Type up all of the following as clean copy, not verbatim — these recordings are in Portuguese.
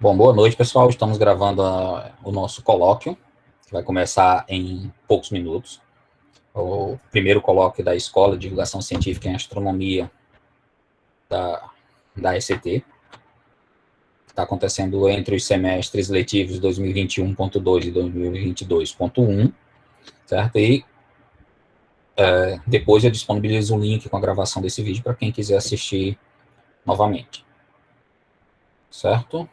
Bom, boa noite, pessoal. Estamos gravando o nosso colóquio, que vai começar em poucos minutos. O primeiro colóquio da Escola de Divulgação Científica em Astronomia da ECT. Está acontecendo entre os semestres letivos 2021.2 e 2022.1, certo? E depois eu disponibilizo o link com a gravação desse vídeo para quem quiser assistir novamente. Certo?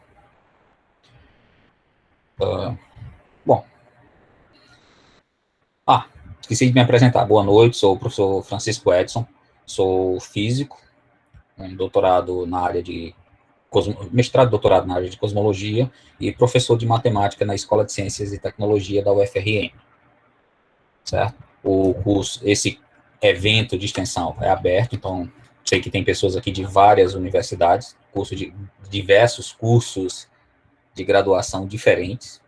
Bom. Esqueci de me apresentar. Boa noite, sou o professor Francisco Edson, sou físico, doutorado na área de mestrado e doutorado na área de cosmologia e professor de matemática na Escola de Ciências e Tecnologia da UFRN. Certo? O curso, esse evento de extensão é aberto, então sei que tem pessoas aqui de várias universidades, diversos cursos de graduação diferentes,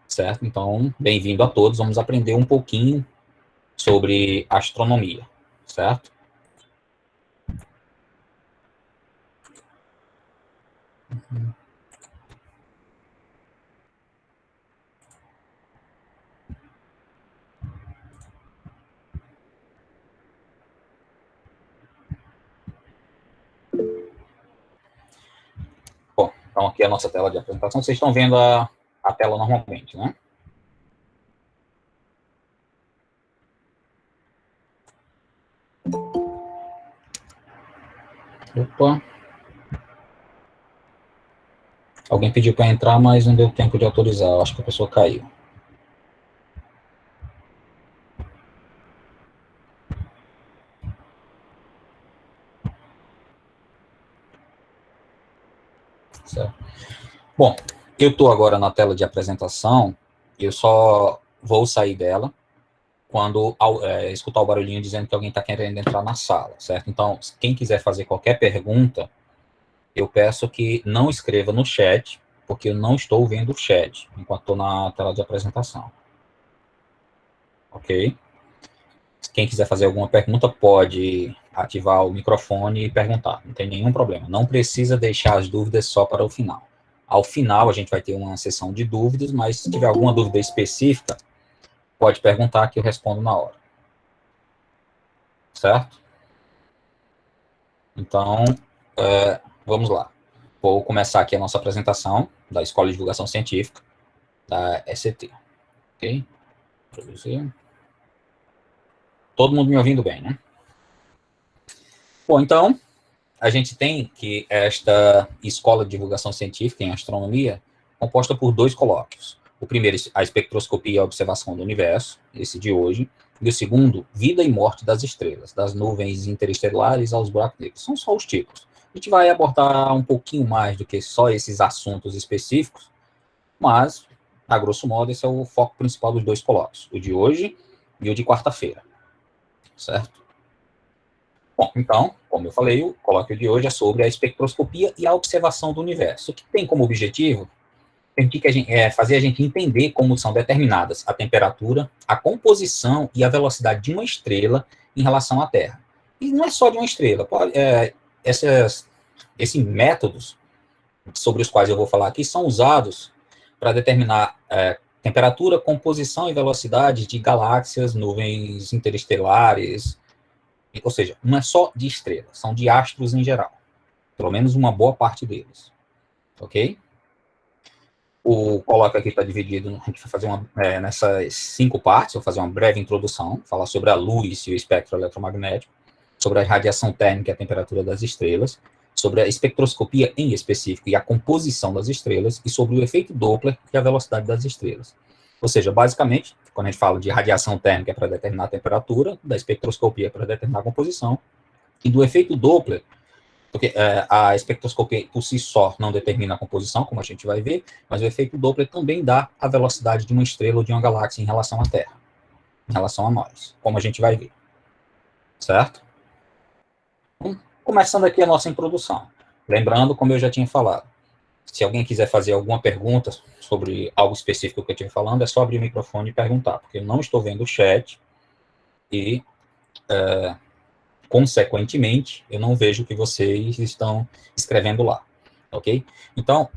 certo? Então, bem-vindo a todos, vamos aprender um pouquinho sobre astronomia, certo? Bom, então aqui é a nossa tela de apresentação. Vocês estão vendo a tela normalmente, né? Opa. Alguém pediu para entrar, mas não deu tempo de autorizar. Eu acho que a pessoa caiu. Certo. Bom, eu estou agora na tela de apresentação. Eu só vou sair dela quando escutar o barulhinho dizendo que alguém está querendo entrar na sala, certo? Então, quem quiser fazer qualquer pergunta, eu peço que não escreva no chat, porque eu não estou vendo o chat enquanto estou na tela de apresentação. Ok? Quem quiser fazer alguma pergunta pode ativar o microfone e perguntar, não tem nenhum problema. Não precisa deixar as dúvidas só para o final. Ao final, a gente vai ter uma sessão de dúvidas, mas se tiver alguma dúvida específica, pode perguntar que eu respondo na hora. Certo? Então, vamos lá. Vou começar aqui a nossa apresentação da Escola de Divulgação Científica, da ECT. Ok? Produzir. Todo mundo me ouvindo bem, né? Bom, então, a gente tem que esta Escola de Divulgação Científica em Astronomia composta por 2 colóquios. O primeiro, a espectroscopia e a observação do universo, esse de hoje, e o segundo, vida e morte das estrelas, das nuvens interestelares aos buracos negros. São só os tipos. A gente vai abordar um pouquinho mais do que só esses assuntos específicos, mas, a grosso modo, esse é o foco principal dos 2 colóquios, o de hoje e o de quarta-feira, certo? Bom, então, como eu falei, o colóquio de hoje é sobre a espectroscopia e a observação do universo, que tem como objetivo fazer a gente entender como são determinadas a temperatura, a composição e a velocidade de uma estrela em relação à Terra. E não é só de uma estrela. Esses métodos sobre os quais eu vou falar aqui são usados para determinar temperatura, composição e velocidade de galáxias, nuvens interestelares, ou seja, não é só de estrelas, são de astros em geral. Pelo menos uma boa parte deles. Ok? O colóquio aqui está dividido, a gente vai fazer nessas 5 partes, vou fazer uma breve introdução, falar sobre a luz e o espectro eletromagnético, sobre a radiação térmica e a temperatura das estrelas, sobre a espectroscopia em específico e a composição das estrelas, e sobre o efeito Doppler e a velocidade das estrelas. Ou seja, basicamente, quando a gente fala de radiação térmica para determinar a temperatura, da espectroscopia para determinar a composição, e do efeito Doppler, porque a espectroscopia por si só não determina a composição, como a gente vai ver, mas o efeito Doppler também dá a velocidade de uma estrela ou de uma galáxia em relação à Terra, em relação a nós, como a gente vai ver. Certo? Então, começando aqui a nossa introdução. Lembrando, como eu já tinha falado, se alguém quiser fazer alguma pergunta sobre algo específico que eu estive falando, é só abrir o microfone e perguntar, porque eu não estou vendo o chat e, consequentemente, eu não vejo o que vocês estão escrevendo lá. ok? Então,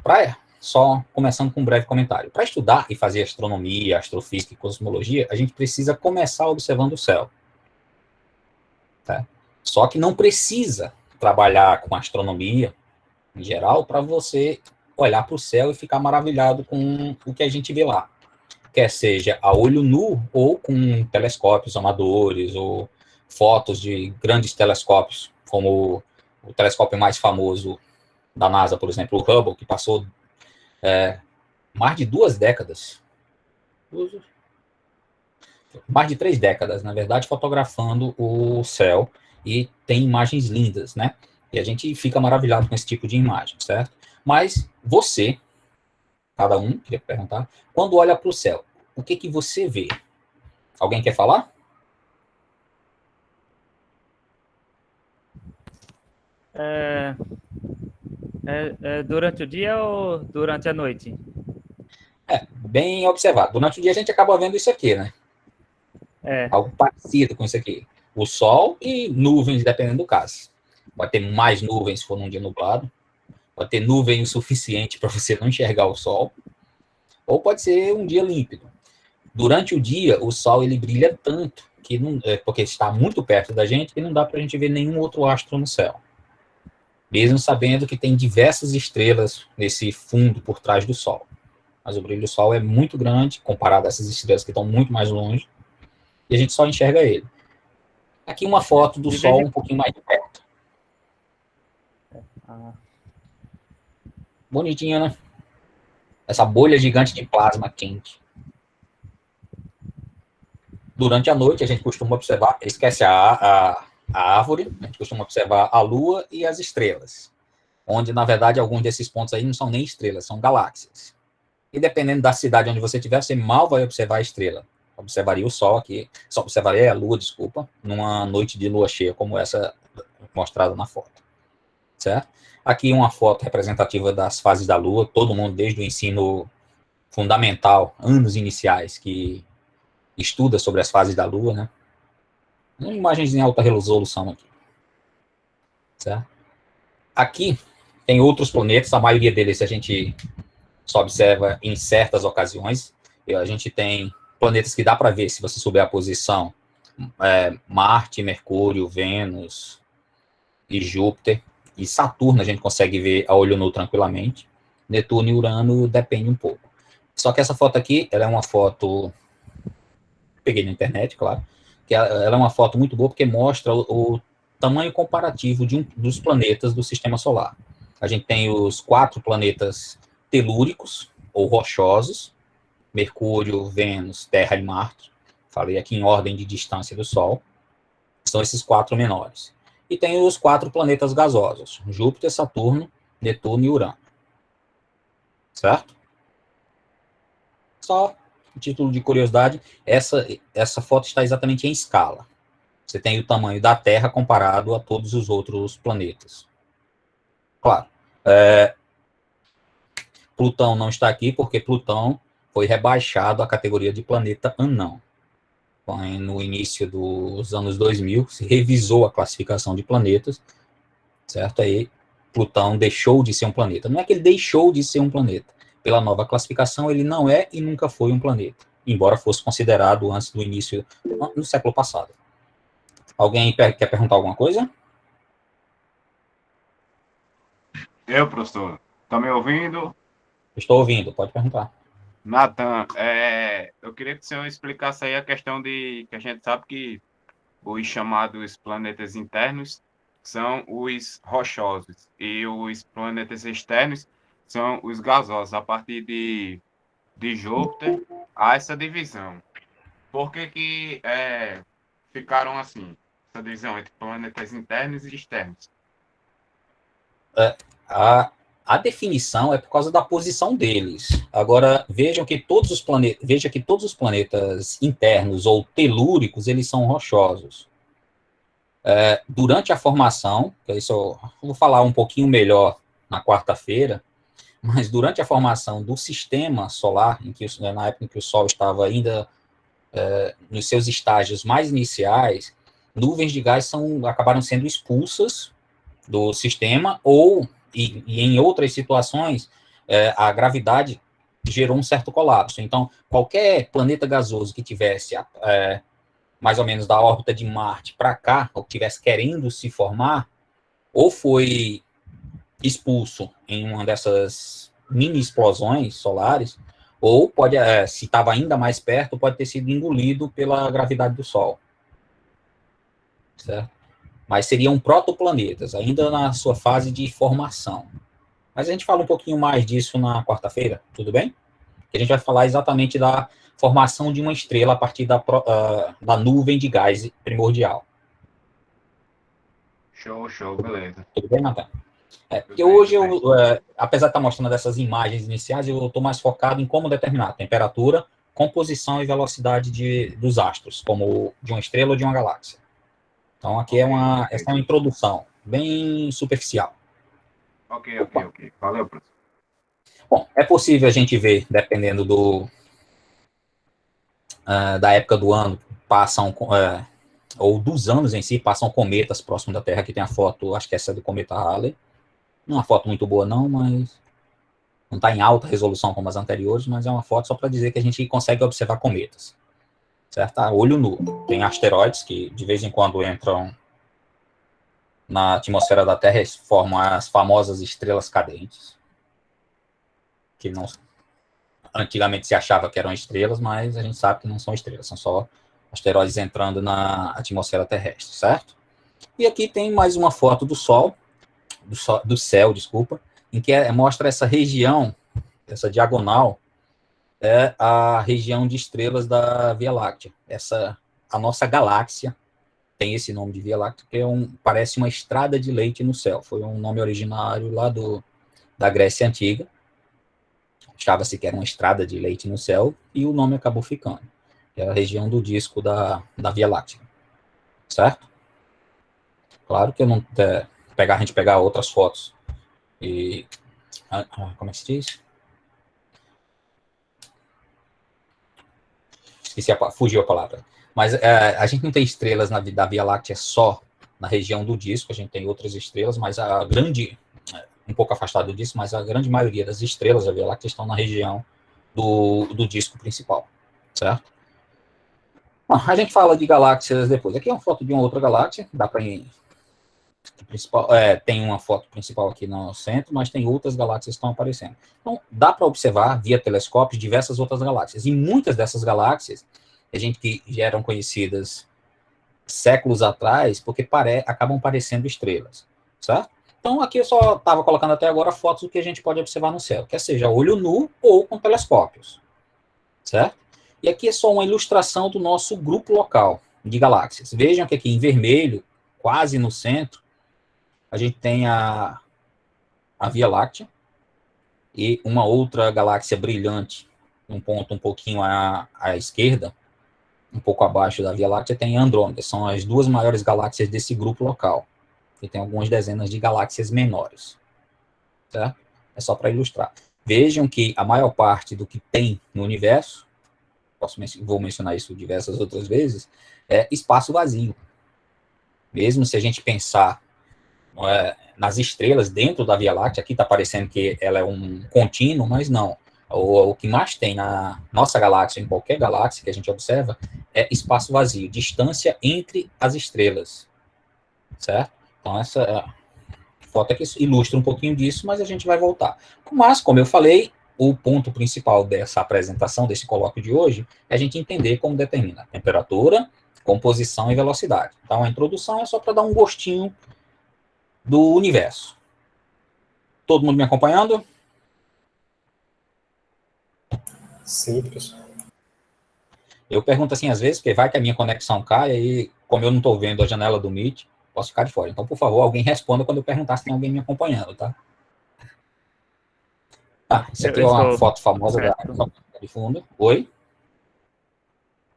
só começando com um breve comentário. Para estudar e fazer astronomia, astrofísica e cosmologia, a gente precisa começar observando o céu. Tá? Só que não precisa trabalhar com astronomia, em geral, para você olhar para o céu e ficar maravilhado com o que a gente vê lá. Quer seja a olho nu ou com telescópios amadores ou fotos de grandes telescópios, como o telescópio mais famoso da NASA, por exemplo, o Hubble, que passou mais de 2 décadas, mais de 3 décadas, na verdade, fotografando o céu e tem imagens lindas, né? E a gente fica maravilhado com esse tipo de imagem, certo? Mas você, cada um, queria perguntar, quando olha para o céu, o que que você vê? Alguém quer falar? É, durante o dia ou durante a noite? Bem observado. Durante o dia a gente acaba vendo isso aqui, né? É, Algo parecido com isso aqui. O sol e nuvens, dependendo do caso. Pode ter mais nuvens se for num dia nublado. Pode ter nuvem o suficiente para você não enxergar o sol. Ou pode ser um dia límpido. Durante o dia, o sol ele brilha tanto, que não, porque está muito perto da gente, que não dá para a gente ver nenhum outro astro no céu. Mesmo sabendo que tem diversas estrelas nesse fundo por trás do sol. Mas o brilho do sol é muito grande, comparado a essas estrelas que estão muito mais longe, e a gente só enxerga ele. Aqui uma foto do de vez sol em um pouquinho mais de perto. ah, Bonitinha, né? Essa bolha gigante de plasma quente. Durante a noite, a gente costuma observar, esquece a árvore, a gente costuma observar a lua e as estrelas. Onde, na verdade, alguns desses pontos aí não são nem estrelas, são galáxias. E dependendo da cidade onde você estiver, você mal vai observar a estrela. Observaria o sol aqui, só observaria a lua, desculpa, numa noite de lua cheia, como essa mostrada na foto. Certo? Aqui uma foto representativa das fases da lua, todo mundo desde o ensino fundamental, anos iniciais, que estuda sobre as fases da lua, né? Uma imagens em alta resolução aqui. Certo? Aqui tem outros planetas, a maioria deles a gente só observa em certas ocasiões. E a gente tem planetas que dá para ver se você souber a posição. Marte, Mercúrio, Vênus e Júpiter. E Saturno a gente consegue ver a olho nu tranquilamente. Netuno e Urano depende um pouco. Só que essa foto aqui, ela é uma foto... Peguei na internet, claro. Que ela é uma foto muito boa porque mostra o tamanho comparativo dos planetas do Sistema Solar. A gente tem os 4 planetas telúricos, ou rochosos, Mercúrio, Vênus, Terra e Marte. Falei aqui em ordem de distância do Sol. São esses 4 menores. E tem os 4 planetas gasosos, Júpiter, Saturno, Netuno e Urano. Certo? Só título de curiosidade, essa foto está exatamente em escala. Você tem o tamanho da Terra comparado a todos os outros planetas. Claro, Plutão não está aqui porque Plutão foi rebaixado à categoria de planeta anão. No início dos anos 2000, se revisou a classificação de planetas, certo? Aí Plutão deixou de ser um planeta. Não é que ele deixou de ser um planeta. Pela nova classificação, ele não é e nunca foi um planeta, embora fosse considerado antes do início, no século passado. Alguém quer perguntar alguma coisa? Professor, tá me ouvindo? Estou ouvindo, pode perguntar. Natan, eu queria que o senhor explicasse aí a questão de que a gente sabe que os chamados planetas internos são os rochosos e os planetas externos são os gasosos. A partir de Júpiter, há essa divisão. Por que ficaram assim, essa divisão entre planetas internos e externos? A definição é por causa da posição deles. Agora, veja que todos os planetas internos ou telúricos, eles são rochosos. Durante a formação, que isso eu vou falar um pouquinho melhor na quarta-feira, mas durante a formação do sistema solar, na época em que o Sol estava ainda nos seus estágios mais iniciais, nuvens de gás acabaram sendo expulsas do sistema ou e em outras situações, a gravidade gerou um certo colapso. Então, qualquer planeta gasoso que tivesse mais ou menos da órbita de Marte para cá, ou que estivesse querendo se formar, ou foi expulso em uma dessas mini explosões solares, ou pode, se estava ainda mais perto, pode ter sido engolido pela gravidade do Sol. Certo? Mas seriam protoplanetas, ainda na sua fase de formação. Mas a gente fala um pouquinho mais disso na quarta-feira, tudo bem? Que a gente vai falar exatamente da formação de uma estrela a partir da nuvem de gás primordial. Show, beleza. Tudo bem, Natan? Porque hoje, apesar de estar mostrando essas imagens iniciais, eu estou mais focado em como determinar a temperatura, composição e velocidade dos astros, como de uma estrela ou de uma galáxia. Então, aqui essa é uma introdução, bem superficial. Ok. Valeu, professor. Bom, é possível a gente ver, dependendo da época do ano, ou dos anos em si, passam cometas próximo da Terra. Aqui tem a foto, acho que essa é do cometa Halley. Não é uma foto muito boa não, mas não está em alta resolução como as anteriores, mas é uma foto só para dizer que a gente consegue observar cometas. Certo? A olho nu. Tem asteroides que de vez em quando entram na atmosfera da Terra e formam as famosas estrelas cadentes, que não antigamente se achava que eram estrelas, mas a gente sabe que não são estrelas, são só asteroides entrando na atmosfera terrestre, certo? E aqui tem mais uma foto do Sol, do céu, desculpa, em que mostra essa região, essa diagonal, é a região de estrelas da Via Láctea. A nossa galáxia tem esse nome de Via Láctea, que parece uma estrada de leite no céu. Foi um nome originário lá da Grécia Antiga. Achava-se que era uma estrada de leite no céu, e o nome acabou ficando. É a região do disco da Via Láctea. Certo? Claro que eu não... a gente pegar outras fotos e... como é que se diz? Fugiu a palavra. Mas a gente não tem estrelas da Via Láctea só na região do disco, a gente tem outras estrelas, mas um pouco afastado disso, mas a grande maioria das estrelas da Via Láctea estão na região do disco principal, certo? Bom, a gente fala de galáxias depois. Aqui é uma foto de uma outra galáxia, dá para tem uma foto principal aqui no centro, mas tem outras galáxias que estão aparecendo. Então, dá para observar, via telescópios, diversas outras galáxias. E muitas dessas galáxias, que já eram conhecidas séculos atrás, porque acabam parecendo estrelas, certo? Então, aqui eu só estava colocando até agora fotos do que a gente pode observar no céu, quer seja olho nu ou com telescópios, certo? E aqui é só uma ilustração do nosso grupo local de galáxias. Vejam que aqui em vermelho, quase no centro, a gente tem a Via Láctea e uma outra galáxia brilhante, um ponto um pouquinho à esquerda, um pouco abaixo da Via Láctea, tem Andrômeda. São as duas maiores galáxias desse grupo local. E tem algumas dezenas de galáxias menores. Certo? É só para ilustrar. Vejam que a maior parte do que tem no universo, vou mencionar isso diversas outras vezes, é espaço vazio. Mesmo se a gente pensar nas estrelas dentro da Via Láctea, aqui está parecendo que ela é um contínuo, mas não. O que mais tem na nossa galáxia, em qualquer galáxia que a gente observa, é espaço vazio, distância entre as estrelas, certo? Então, essa foto aqui ilustra um pouquinho disso, mas a gente vai voltar. Mas, como eu falei, o ponto principal dessa apresentação, desse colóquio de hoje, é a gente entender como determina temperatura, composição e velocidade. Então, a introdução é só para dar um gostinho do universo. Todo mundo me acompanhando? Sim, professor. Eu pergunto assim às vezes, porque vai que a minha conexão cai, e como eu não estou vendo a janela do Meet, posso ficar de fora. Então, por favor, alguém responda quando eu perguntar se tem alguém me acompanhando, tá? Isso aqui é uma foto famosa de fundo. Oi?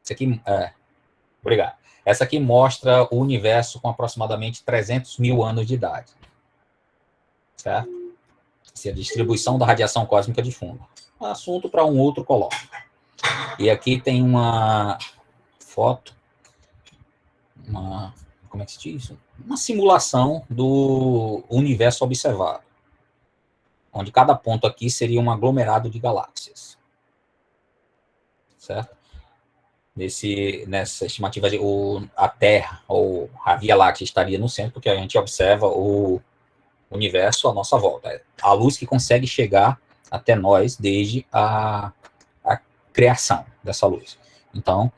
Isso aqui, obrigado. Essa aqui mostra o universo com aproximadamente 300 mil anos de idade. Certo? Essa é a distribuição da radiação cósmica de fundo. Assunto para um outro colóquio. E aqui tem uma foto, como é que se diz isso? Uma simulação do universo observado. onde cada ponto aqui seria um aglomerado de galáxias. Certo? Nessa estimativa, a Terra, ou a Via Láctea, estaria no centro, porque a gente observa o universo à nossa volta. É a luz que consegue chegar até nós desde a criação dessa luz. Então,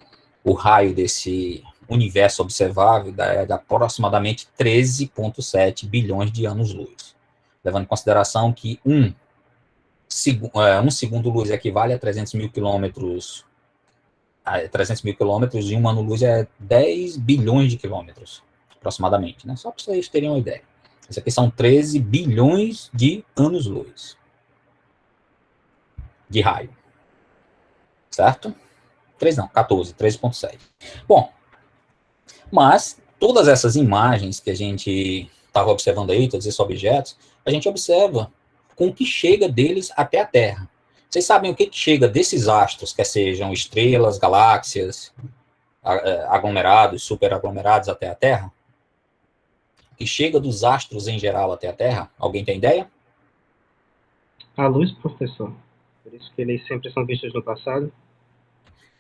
o raio desse universo observável é de aproximadamente 13,7 bilhões de anos-luz, levando em consideração que um segundo-luz equivale a 300 mil quilômetros, e um ano-luz é 10 bilhões de quilômetros, aproximadamente, né? Só para vocês terem uma ideia. Isso aqui são 13 bilhões de anos-luz de raio. Certo? 13,7. Bom, mas todas essas imagens que a gente estava observando aí, todos esses objetos, a gente observa com o que chega deles até a Terra. Vocês sabem o que chega desses astros, quer sejam estrelas, galáxias, aglomerados, superaglomerados até a Terra? O que chega dos astros em geral até a Terra? Alguém tem ideia? A luz, professor. Por isso que eles sempre são vistos no passado.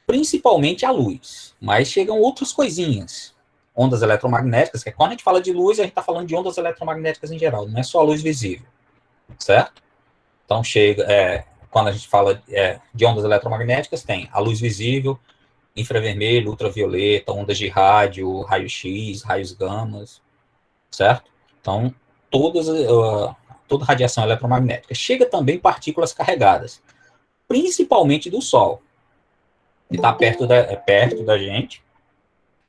Principalmente a luz, mas chegam outras coisinhas. Ondas eletromagnéticas, que quando a gente fala de luz, a gente está falando de ondas eletromagnéticas em geral, não é só a luz visível, certo? Então quando a gente fala de ondas eletromagnéticas, tem a luz visível, infravermelho, ultravioleta, ondas de rádio, raio-x, raios gamas, certo? Então, toda radiação eletromagnética. Chega também partículas carregadas, principalmente do Sol, que está perto da gente,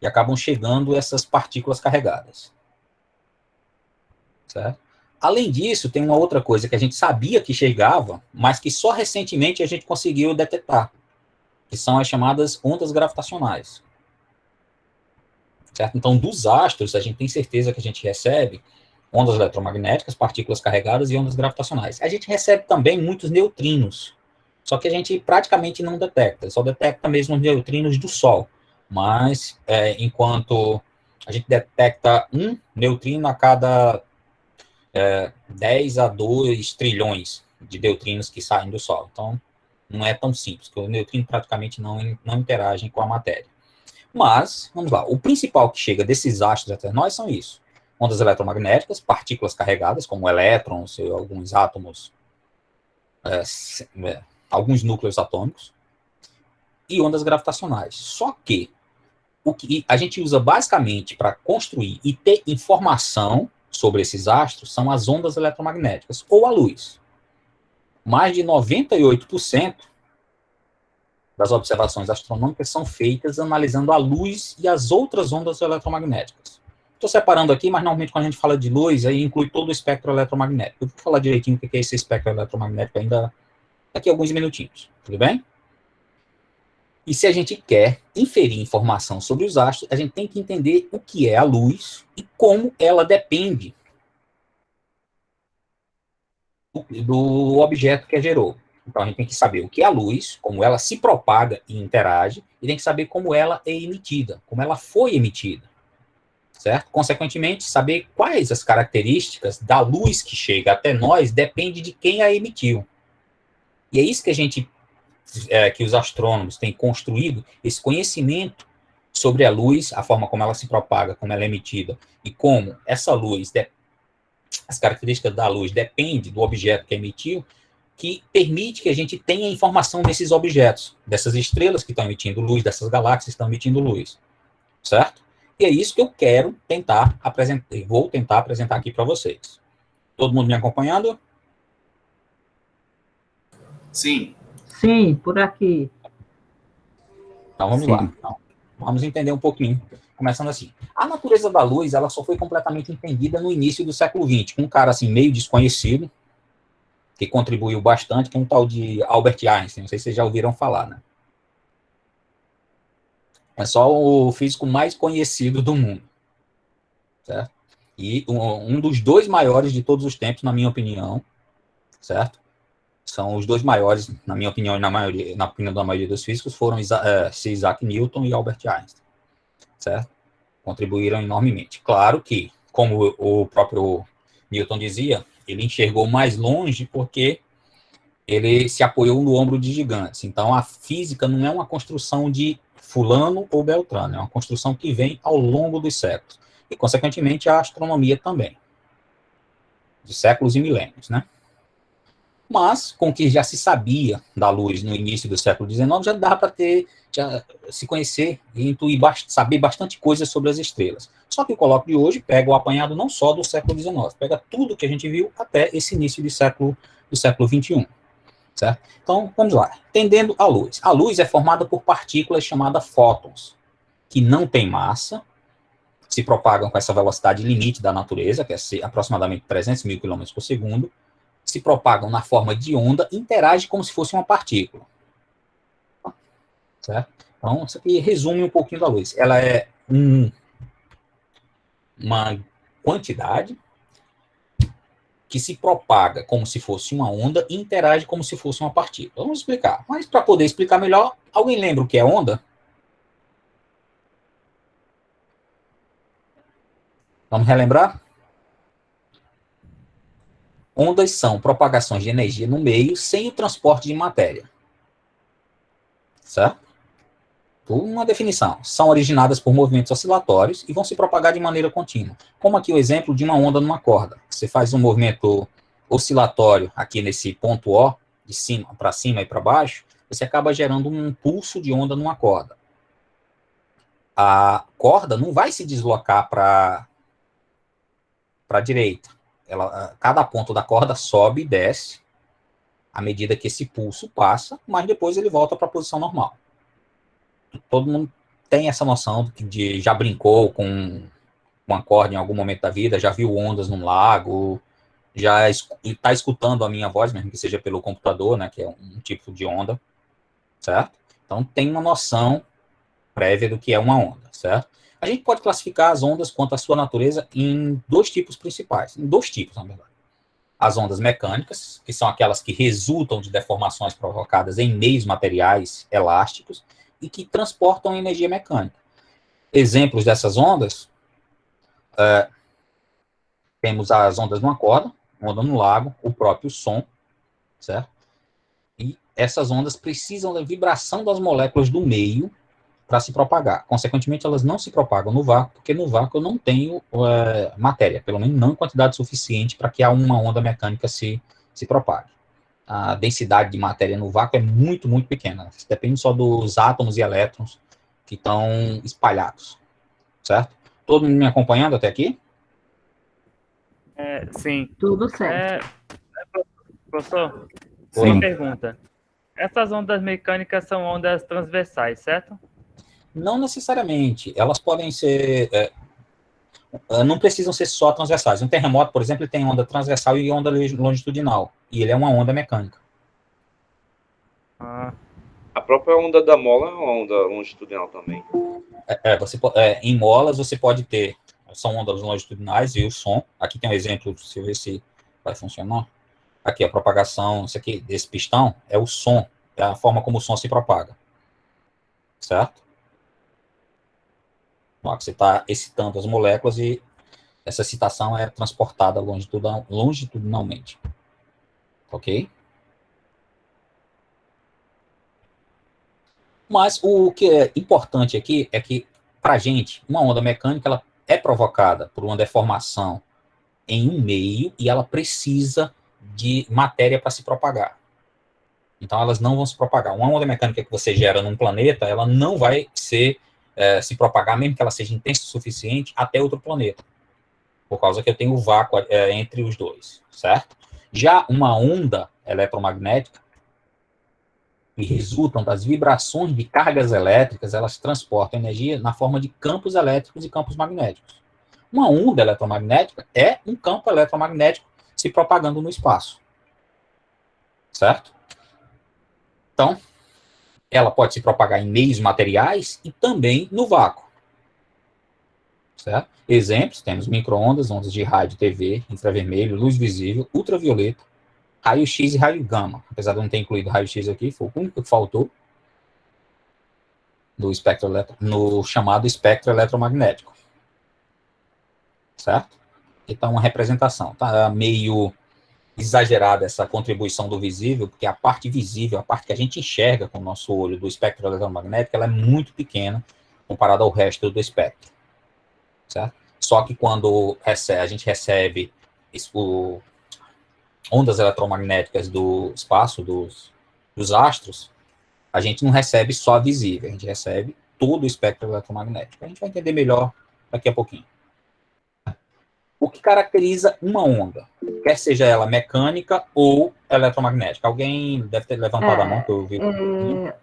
e acabam chegando essas partículas carregadas. Certo? Além disso, tem uma outra coisa que a gente sabia que chegava, mas que só recentemente a gente conseguiu detectar, que são as chamadas ondas gravitacionais. Certo? Então, dos astros, a gente tem certeza que a gente recebe ondas eletromagnéticas, partículas carregadas e ondas gravitacionais. A gente recebe também muitos neutrinos, só que a gente praticamente não detecta, só detecta mesmo os neutrinos do Sol. Mas, enquanto a gente detecta um neutrino a cada 10 a 2 trilhões de neutrinos que saem do Sol. Então, não é tão simples, porque o neutrino praticamente não interagem com a matéria. Mas, vamos lá, o principal que chega desses astros até nós são isso. Ondas eletromagnéticas, partículas carregadas, como elétrons, alguns átomos, alguns núcleos atômicos, e ondas gravitacionais. Só que o que a gente usa basicamente para construir e ter informação sobre esses astros são as ondas eletromagnéticas, ou a luz. Mais de 98% das observações astronômicas são feitas analisando a luz e as outras ondas eletromagnéticas. Estou separando aqui, mas normalmente quando a gente fala de luz, aí inclui todo o espectro eletromagnético. Eu vou falar direitinho o que é esse espectro eletromagnético ainda daqui a alguns minutinhos, tudo bem? E se a gente quer inferir informação sobre os astros, a gente tem que entender o que é a luz e como ela depende do objeto que a gerou. Então, a gente tem que saber o que é a luz, como ela se propaga e interage, e tem que saber como ela é emitida, como ela foi emitida, certo? Consequentemente, saber quais as características da luz que chega até nós depende de quem a emitiu. E é isso que que os astrônomos têm construído, esse conhecimento sobre a luz, a forma como ela se propaga, como ela é emitida, e como essa luz, as características da luz dependem do objeto que emitiu, que permite que a gente tenha informação desses objetos, dessas estrelas que estão emitindo luz, dessas galáxias que estão emitindo luz, certo? E é isso que eu quero tentar apresentar, vou tentar apresentar aqui para vocês. Todo mundo me acompanhando? Sim. Sim, por aqui. Então vamos lá. Então, vamos entender um pouquinho. Começando assim. A natureza da luz, ela só foi completamente entendida no início do século XX, com um cara assim meio desconhecido, que contribuiu bastante, que é um tal de Albert Einstein. Não sei se vocês já ouviram falar, né? É só o físico mais conhecido do mundo, certo? E um dos dois maiores de todos os tempos, na minha opinião, certo? São os dois maiores, na minha opinião e na opinião da maioria dos físicos, foram Isaac Newton e Albert Einstein, certo? Contribuíram enormemente. Claro que, como o próprio Newton dizia, ele enxergou mais longe porque ele se apoiou no ombro de gigantes. Então, a física não é uma construção de fulano ou beltrano, é uma construção que vem ao longo dos séculos. E, consequentemente, a astronomia também. De séculos e milênios, né? Mas, com o que já se sabia da luz no início do século XIX, já dá para se conhecer e intuir, saber bastante coisa sobre as estrelas. Só que o colóquio de hoje pega o apanhado não só do século XIX, pega tudo que a gente viu até esse início do século XXI. Certo? Então, vamos lá. Entendendo a luz. A luz é formada por partículas chamadas fótons, que não têm massa, se propagam com essa velocidade limite da natureza, que é aproximadamente 300 mil km por segundo, se propagam na forma de onda, interagem como se fosse uma partícula. Certo? Então, isso aqui resume um pouquinho da luz. Ela é uma quantidade que se propaga como se fosse uma onda e interage como se fosse uma partícula. Vamos explicar. Mas, para poder explicar melhor, alguém lembra o que é onda? Vamos relembrar? Ondas são propagações de energia no meio sem o transporte de matéria. Certo? Por uma definição. São originadas por movimentos oscilatórios e vão se propagar de maneira contínua. Como aqui o exemplo de uma onda numa corda. Você faz um movimento oscilatório aqui nesse ponto O, de cima para cima e para baixo, você acaba gerando um pulso de onda numa corda. A corda não vai se deslocar para a direita. Cada ponto da corda sobe e desce à medida que esse pulso passa, mas depois ele volta para a posição normal. Todo mundo tem essa noção de já brincou com uma corda em algum momento da vida, já viu ondas num lago, já está escutando a minha voz, mesmo que seja pelo computador, né, que é um tipo de onda, certo? Então tem uma noção prévia do que é uma onda, certo? A gente pode classificar as ondas quanto à sua natureza em dois tipos principais, em dois tipos, na verdade. As ondas mecânicas, que são aquelas que resultam de deformações provocadas em meios materiais elásticos e que transportam energia mecânica. Exemplos dessas ondas, temos as ondas numa corda, onda no lago, o próprio som, certo? E essas ondas precisam da vibração das moléculas do meio para se propagar. Consequentemente, elas não se propagam no vácuo, porque no vácuo eu não tenho matéria, pelo menos não em quantidade suficiente para que uma onda mecânica se propague. A densidade de matéria no vácuo é muito, muito pequena. Depende só dos átomos e elétrons que estão espalhados, certo? Todo mundo me acompanhando até aqui? Sim. Tudo certo. Professor, Sim. uma pergunta. Essas ondas mecânicas são ondas transversais, certo? Não necessariamente. Elas podem ser... não precisam ser só transversais. Um terremoto, por exemplo, ele tem onda transversal e onda longitudinal. E ele é uma onda mecânica. A própria onda da mola é uma onda longitudinal também. Em molas você pode ter... São ondas longitudinais e o som. Aqui tem um exemplo, deixa eu ver se vai funcionar. Aqui, a propagação, isso aqui, desse pistão, é o som. É a forma como o som se propaga. Certo? Você está excitando as moléculas e essa excitação é transportada longitudinalmente. Ok? Mas o que é importante aqui é que, para a gente, uma onda mecânica ela é provocada por uma deformação em um meio e ela precisa de matéria para se propagar. Então, elas não vão se propagar. Uma onda mecânica que você gera num planeta, ela não vai se propagar, mesmo que ela seja intensa o suficiente, até outro planeta. Por causa que eu tenho o vácuo entre os dois, certo? Já uma onda eletromagnética, que resultam das vibrações de cargas elétricas, elas transportam energia na forma de campos elétricos e campos magnéticos. Uma onda eletromagnética é um campo eletromagnético se propagando no espaço. Certo? Então, ela pode se propagar em meios materiais e também no vácuo. Certo? Exemplos, temos micro-ondas, ondas de rádio, TV, infravermelho, luz visível, ultravioleta, raio-x e raio gama. Apesar de não ter incluído raio-x aqui, foi o único que faltou no chamado espectro eletromagnético. Certo? Então, uma representação. Tá meio exagerada essa contribuição do visível, porque a parte visível, a parte que a gente enxerga com o nosso olho do espectro eletromagnético, ela é muito pequena comparada ao resto do espectro, certo? Só que quando a gente recebe ondas eletromagnéticas do espaço, dos astros, a gente não recebe só a visível, a gente recebe todo o espectro eletromagnético. A gente vai entender melhor daqui a pouquinho. O que caracteriza uma onda, quer seja ela mecânica ou eletromagnética? Alguém deve ter levantado a mão, que eu vi.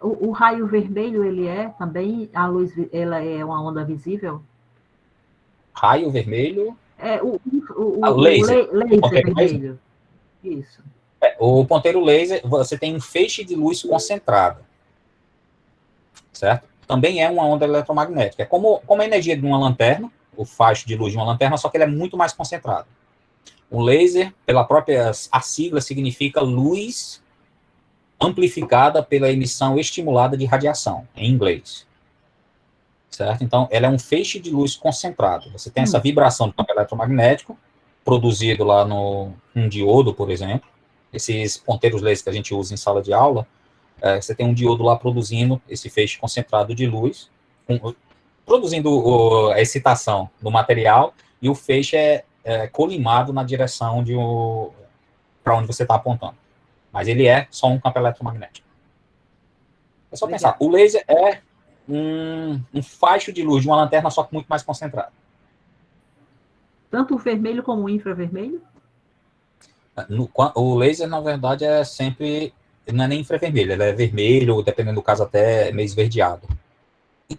O raio vermelho, ele é também, a luz, ela é uma onda visível? Raio vermelho? Laser Ponteiro vermelho. Isso. O ponteiro laser, você tem um feixe de luz concentrado, certo? Também é uma onda eletromagnética. É como a energia de uma lanterna, o facho de luz de uma lanterna, só que ele é muito mais concentrado. O laser, pela própria a sigla, significa luz amplificada pela emissão estimulada de radiação, em inglês. Certo? Então, ela é um feixe de luz concentrado. Você tem essa vibração do campo eletromagnético, produzido lá num diodo, por exemplo. Esses ponteiros laser que a gente usa em sala de aula, você tem um diodo lá produzindo esse feixe concentrado de luz, produzindo a excitação do material, e o feixe é colimado na direção para onde você está apontando. Mas ele é só um campo eletromagnético. É só pensar, o laser é um facho de luz de uma lanterna, só que muito mais concentrado. Tanto o vermelho como o infravermelho? O laser, na verdade, é sempre... Não é nem infravermelho, ele é vermelho, dependendo do caso até meio esverdeado.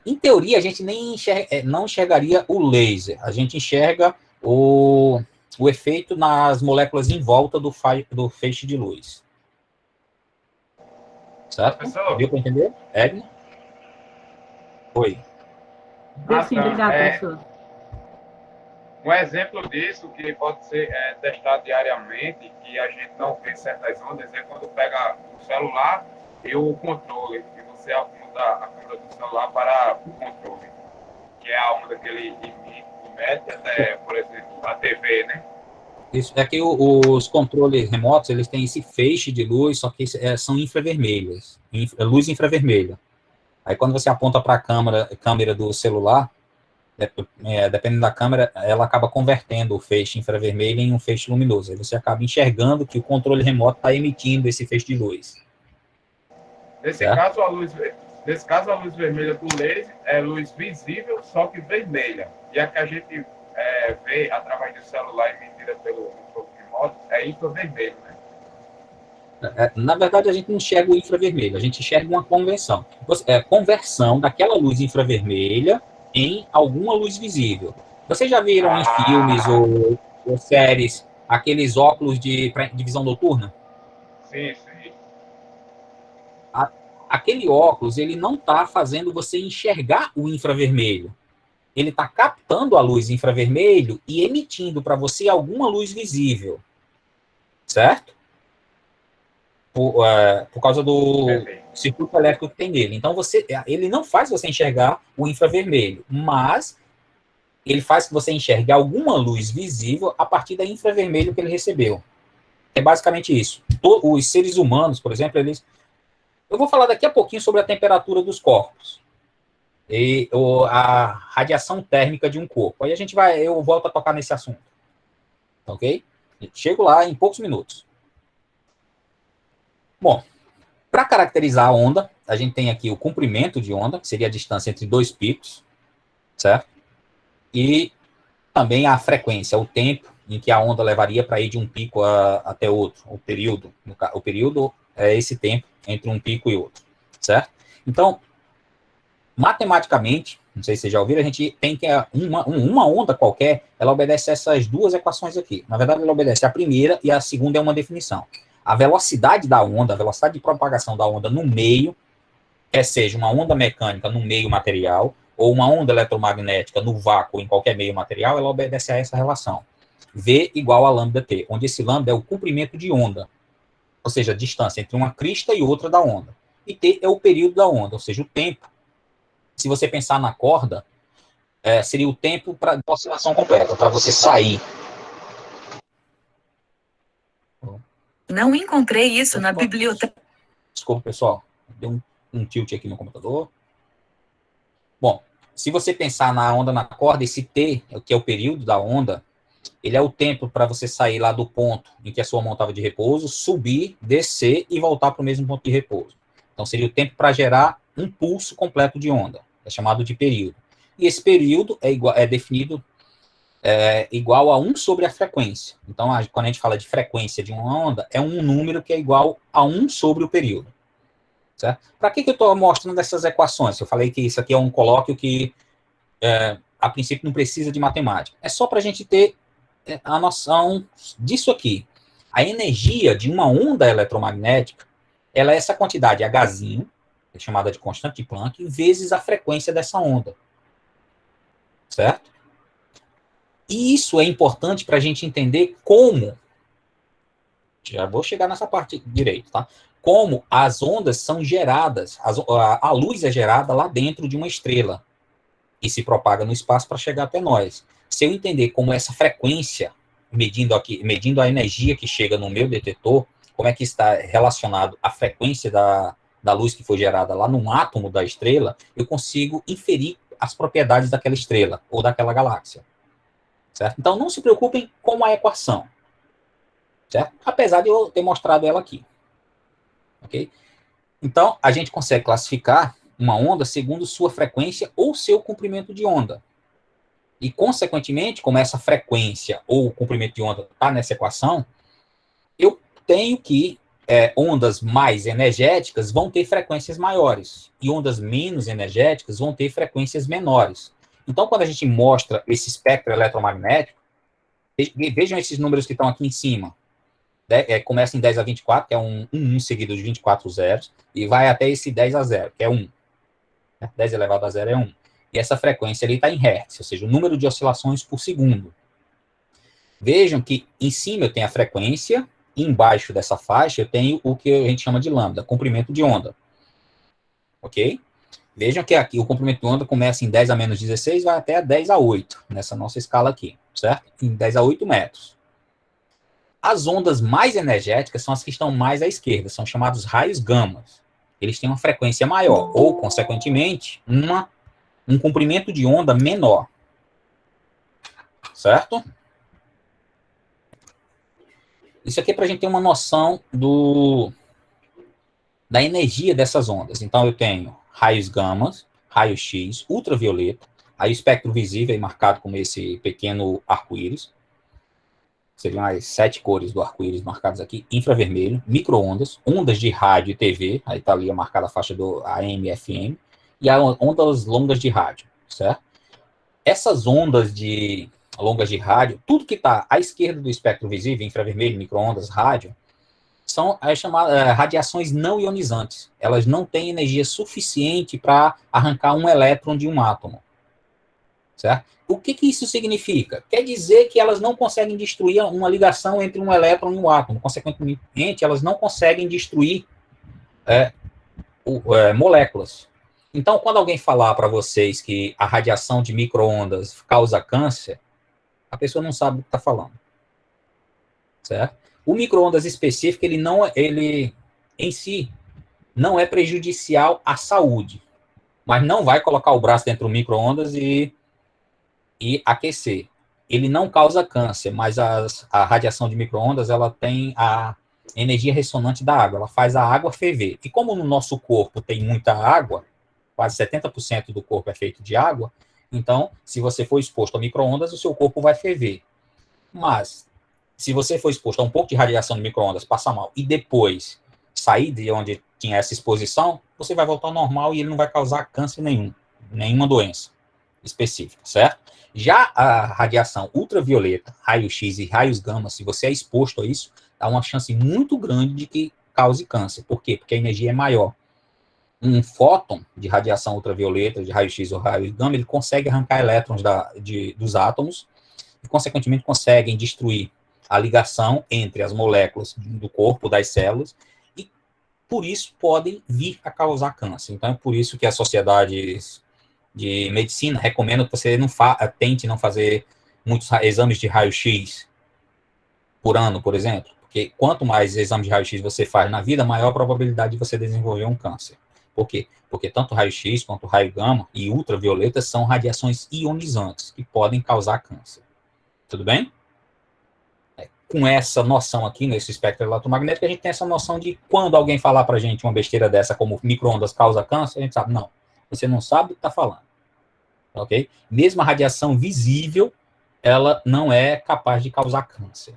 Em teoria, a gente não enxergaria o laser. A gente enxerga o efeito nas moléculas em volta do feixe de luz. Certo? Professor? Deu para entender? Edna? Oi. Sim, obrigado, professor. Um exemplo disso, que pode ser testado diariamente, que a gente não vê certas ondas, é quando pega o celular e o controle, e você aponta a câmera do celular para o controle, que é a onda que ele emite até, por exemplo, a TV, né? Isso, é que os controles remotos, eles têm esse feixe de luz, só que são infravermelhas, luz infravermelha. Aí quando você aponta para a câmera do celular, dependendo da câmera, ela acaba convertendo o feixe infravermelho em um feixe luminoso. Aí você acaba enxergando que o controle remoto está emitindo esse feixe de luz. Nesse caso, a luz vermelha do laser é luz visível, só que vermelha. E a que a gente vê através do celular emitida pelo controle remoto é infravermelho, né? Na verdade, a gente não enxerga o infravermelho, a gente enxerga uma conversão. Conversão daquela luz infravermelha em alguma luz visível. Vocês já viram em filmes ou séries aqueles óculos de visão noturna? Sim, sim. Aquele óculos, ele não está fazendo você enxergar o infravermelho. Ele está captando a luz infravermelho e emitindo para você alguma luz visível. Certo? Por causa do circuito elétrico que tem nele. Então, ele não faz você enxergar o infravermelho, mas ele faz que você enxergue alguma luz visível a partir da infravermelho que ele recebeu. É basicamente isso. Os seres humanos, por exemplo, eu vou falar daqui a pouquinho sobre a temperatura dos corpos e a radiação térmica de um corpo. Aí eu volto a tocar nesse assunto. Ok? Chego lá em poucos minutos. Bom, para caracterizar a onda, a gente tem aqui o comprimento de onda, que seria a distância entre dois picos, certo? E também a frequência, o tempo em que a onda levaria para ir de um pico até outro, o período. O período é esse tempo entre um pico e outro, certo? Então, matematicamente, não sei se vocês já ouviram, a gente tem que uma onda qualquer, ela obedece a essas duas equações aqui. Na verdade, ela obedece a primeira e a segunda é uma definição. A velocidade da onda, a velocidade de propagação da onda no meio, quer seja uma onda mecânica no meio material, ou uma onda eletromagnética no vácuo em qualquer meio material, ela obedece a essa relação. V igual a lambda T, onde esse lambda é o comprimento de onda, ou seja, a distância entre uma crista e outra da onda. E T é o período da onda, ou seja, o tempo. Se você pensar na corda, seria o tempo da oscilação completa, para você sair. Não encontrei isso na biblioteca. Desculpa, pessoal. Deu um tilt aqui no computador. Bom, se você pensar na onda na corda, esse T, que é o período da onda, ele é o tempo para você sair lá do ponto em que a sua mão estava de repouso, subir, descer e voltar para o mesmo ponto de repouso. Então, seria o tempo para gerar um pulso completo de onda. É chamado de período. E esse período é definido igual a 1 sobre a frequência. Então, quando a gente fala de frequência de uma onda, é um número que é igual a 1 sobre o período. Para que eu estou mostrando essas equações? Eu falei que isso aqui é um colóquio que, a princípio, não precisa de matemática. É só para a gente ter a noção disso aqui. A energia de uma onda eletromagnética, ela é essa quantidade Hzinho, é chamada de constante de Planck, vezes a frequência dessa onda. Certo? E isso é importante para a gente entender como, já vou chegar nessa parte direito, tá? Como as ondas são geradas, a luz é gerada lá dentro de uma estrela e se propaga no espaço para chegar até nós. Se eu entender como essa frequência, medindo a energia que chega no meu detetor, como é que está relacionado à frequência da luz que foi gerada lá num átomo da estrela, eu consigo inferir as propriedades daquela estrela ou daquela galáxia. Certo? Então, não se preocupem com a equação. Certo? Apesar de eu ter mostrado ela aqui. Ok? Então, a gente consegue classificar uma onda segundo sua frequência ou seu comprimento de onda. E, consequentemente, como essa frequência ou o comprimento de onda está nessa equação, eu tenho que ondas mais energéticas vão ter frequências maiores e ondas menos energéticas vão ter frequências menores. Então, quando a gente mostra esse espectro eletromagnético, vejam esses números que estão aqui em cima. Começa em 10 a 24, que é um 1 seguido de 24 zeros, e vai até esse 10 a 0, que é 1. 10 elevado a 0 é 1. E essa frequência ali está em hertz, ou seja, o número de oscilações por segundo. Vejam que em cima eu tenho a frequência, e embaixo dessa faixa eu tenho o que a gente chama de lambda, comprimento de onda. Ok? Vejam que aqui o comprimento de onda começa em 10 a menos 16 vai até 10 a 8, nessa nossa escala aqui, certo? Em 10 a 8 metros. As ondas mais energéticas são as que estão mais à esquerda, são chamados raios gamas. Eles têm uma frequência maior, ou, consequentemente, um comprimento de onda menor. Certo? Isso aqui é para a gente ter uma noção da energia dessas ondas. Então, eu tenho raios gamas, raio X, ultravioleta, aí o espectro visível é marcado como esse pequeno arco-íris. Seriam as 7 cores do arco-íris marcadas aqui, infravermelho, micro-ondas, ondas de rádio e TV, aí está ali marcada a faixa do AM e FM, e as ondas longas de rádio, certo? Essas ondas longas de rádio, tudo que está à esquerda do espectro visível, infravermelho, micro-ondas, rádio, são as chamadas radiações não ionizantes. Elas não têm energia suficiente para arrancar um elétron de um átomo. Certo? O que isso significa? Quer dizer que elas não conseguem destruir uma ligação entre um elétron e um átomo. Consequentemente, elas não conseguem destruir moléculas. Então, quando alguém falar para vocês que a radiação de micro-ondas causa câncer, a pessoa não sabe o que está falando. Certo? O micro-ondas específico, ele em si não é prejudicial à saúde, mas não vai colocar o braço dentro do micro-ondas e aquecer. Ele não causa câncer, mas a radiação de micro-ondas, ela tem a energia ressonante da água, ela faz a água ferver. E como no nosso corpo tem muita água, quase 70% do corpo é feito de água, então, se você for exposto a micro-ondas, o seu corpo vai ferver. Mas, se você for exposto a um pouco de radiação de micro-ondas, passar mal, e depois sair de onde tinha essa exposição, você vai voltar ao normal e ele não vai causar câncer nenhuma doença específica, certo? Já a radiação ultravioleta, raio-x e raios gama, se você é exposto a isso, há uma chance muito grande de que cause câncer. Por quê? Porque a energia é maior. Um fóton de radiação ultravioleta, de raio-x ou raio gama, ele consegue arrancar elétrons dos átomos e, consequentemente, conseguem destruir a ligação entre as moléculas do corpo, das células, e, por isso, podem vir a causar câncer. Então, é por isso que as sociedades de medicina recomendam que você tente não fazer muitos exames de raio-x, por ano, por exemplo. Porque quanto mais exames de raio-x você faz na vida, maior a probabilidade de você desenvolver um câncer. Por quê? Porque tanto raio-x quanto raio gama e ultravioleta são radiações ionizantes que podem causar câncer. Tudo bem? Com essa noção aqui, nesse espectro eletromagnético, a gente tem essa noção de quando alguém falar pra gente uma besteira dessa, como micro-ondas causa câncer, a gente sabe, não, você não sabe o que está falando. Ok? Mesmo a radiação visível, ela não é capaz de causar câncer.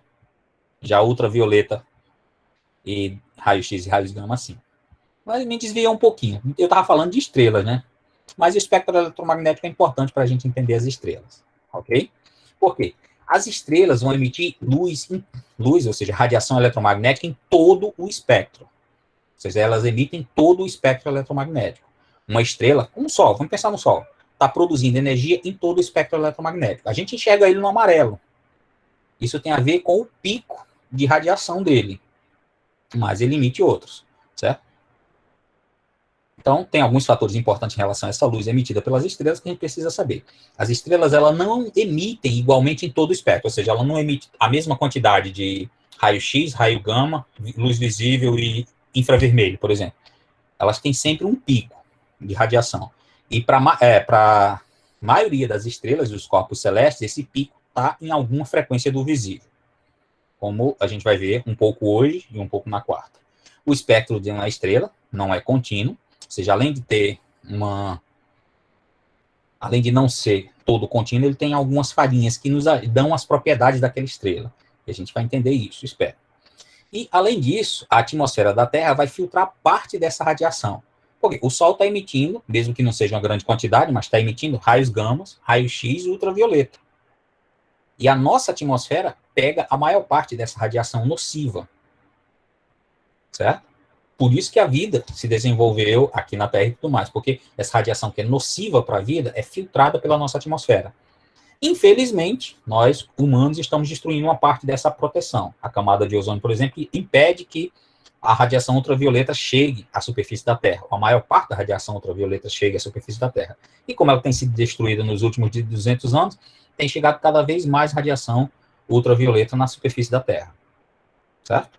Já ultravioleta e raio-x e raios gama, sim. Mas me desvia um pouquinho. Eu estava falando de estrelas, né? Mas o espectro eletromagnético é importante para a gente entender as estrelas. Ok? Por quê? As estrelas vão emitir luz, ou seja, radiação eletromagnética em todo o espectro. Ou seja, elas emitem todo o espectro eletromagnético. Uma estrela, como o Sol, vamos pensar no Sol, está produzindo energia em todo o espectro eletromagnético. A gente enxerga ele no amarelo. Isso tem a ver com o pico de radiação dele. Mas ele emite outros, certo? Então, tem alguns fatores importantes em relação a essa luz emitida pelas estrelas que a gente precisa saber. As estrelas, elas não emitem igualmente em todo o espectro, ou seja, ela não emite a mesma quantidade de raio-x, raio gama, luz visível e infravermelho, por exemplo. Elas têm sempre um pico de radiação. E para a maioria das estrelas, dos corpos celestes, esse pico está em alguma frequência do visível. Como a gente vai ver um pouco hoje e um pouco na quarta. O espectro de uma estrela não é contínuo, ou seja, além de não ser todo contínuo, ele tem algumas farinhas que nos dão as propriedades daquela estrela. E a gente vai entender isso, espero. E, além disso, a atmosfera da Terra vai filtrar parte dessa radiação. Porque o Sol está emitindo, mesmo que não seja uma grande quantidade, mas está emitindo raios gamas, raio-x e ultravioleta. E a nossa atmosfera pega a maior parte dessa radiação nociva. Certo? Por isso que a vida se desenvolveu aqui na Terra e tudo mais, porque essa radiação que é nociva para a vida é filtrada pela nossa atmosfera. Infelizmente, nós, humanos, estamos destruindo uma parte dessa proteção. A camada de ozônio, por exemplo, impede que a radiação ultravioleta chegue à superfície da Terra. A maior parte da radiação ultravioleta chega à superfície da Terra. E como ela tem sido destruída nos últimos 200 anos, tem chegado cada vez mais radiação ultravioleta na superfície da Terra. Certo?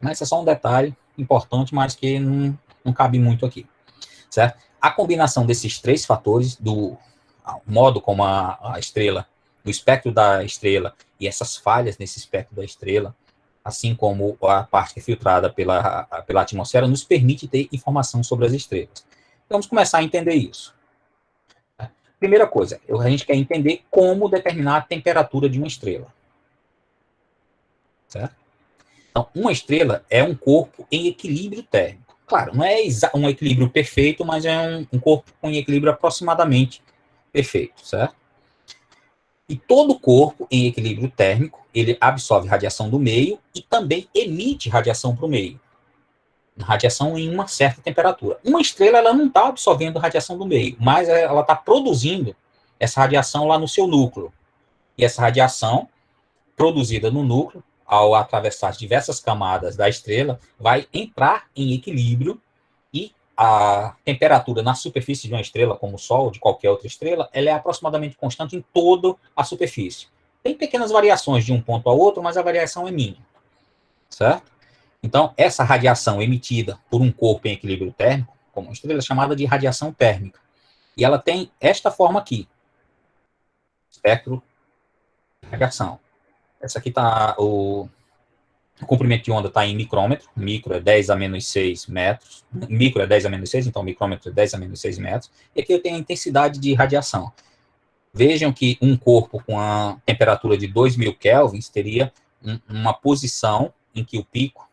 Mas esse é só um detalhe importante, mas que não cabe muito aqui. Certo? A combinação desses três fatores, do modo como a estrela, o espectro da estrela e essas falhas nesse espectro da estrela, assim como a parte que é filtrada pela atmosfera, nos permite ter informação sobre as estrelas. Vamos começar a entender isso. Primeira coisa, a gente quer entender como determinar a temperatura de uma estrela. Certo? Então, uma estrela é um corpo em equilíbrio térmico. Claro, não é um equilíbrio perfeito, mas é um corpo com equilíbrio aproximadamente perfeito, certo? E todo corpo em equilíbrio térmico, ele absorve radiação do meio e também emite radiação para o meio. Radiação em uma certa temperatura. Uma estrela, ela não está absorvendo radiação do meio, mas ela está produzindo essa radiação lá no seu núcleo. E essa radiação produzida no núcleo, ao atravessar diversas camadas da estrela, vai entrar em equilíbrio e a temperatura na superfície de uma estrela, como o Sol, ou de qualquer outra estrela, ela é aproximadamente constante em toda a superfície. Tem pequenas variações de um ponto ao outro, mas a variação é mínima. Certo? Então, essa radiação emitida por um corpo em equilíbrio térmico, como uma estrela, é chamada de radiação térmica. E ela tem esta forma aqui. Espectro de radiação. Essa aqui está o comprimento de onda está em micrômetro. Micro é 10 a menos 6 metros. Micro é 10 a menos 6, então micrômetro é 10 a menos 6 metros. E aqui eu tenho a intensidade de radiação. Vejam que um corpo com a temperatura de 2000 kelvins teria uma posição em que o pico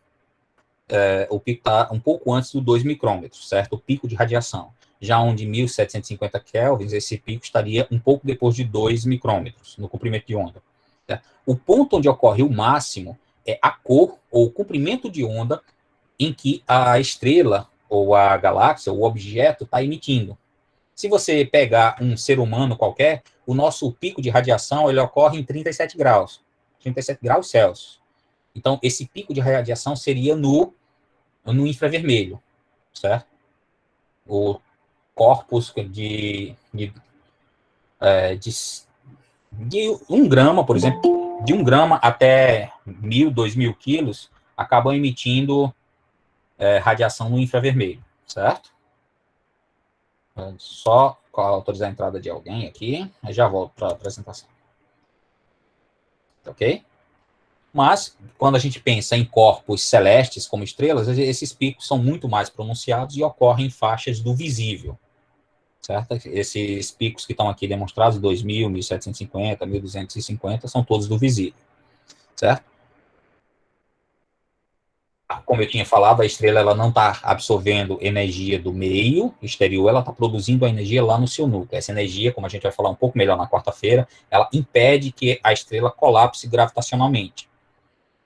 está um pouco antes do 2 micrômetros, certo? O pico de radiação. Já onde 1750 kelvins, esse pico estaria um pouco depois de 2 micrômetros, no comprimento de onda. O ponto onde ocorre o máximo é a cor ou o comprimento de onda em que a estrela ou a galáxia ou o objeto está emitindo. Se você pegar um ser humano qualquer, o nosso pico de radiação ele ocorre em 37 graus Celsius. Então, esse pico de radiação seria no infravermelho, certo? O corpus de 1 grama, por exemplo, de 1 grama até 1.000, 2.000 quilos, acabam emitindo radiação no infravermelho, certo? Só autorizar a entrada de alguém aqui, aí já volto para a apresentação. Ok? Mas, quando a gente pensa em corpos celestes como estrelas, esses picos são muito mais pronunciados e ocorrem em faixas do visível, certo? Esses picos que estão aqui demonstrados, 2.000, 1.750, 1.250, são todos do visível, certo? Como eu tinha falado, a estrela ela não está absorvendo energia do meio exterior, ela está produzindo a energia lá no seu núcleo. Essa energia, como a gente vai falar um pouco melhor na quarta-feira, ela impede que a estrela colapse gravitacionalmente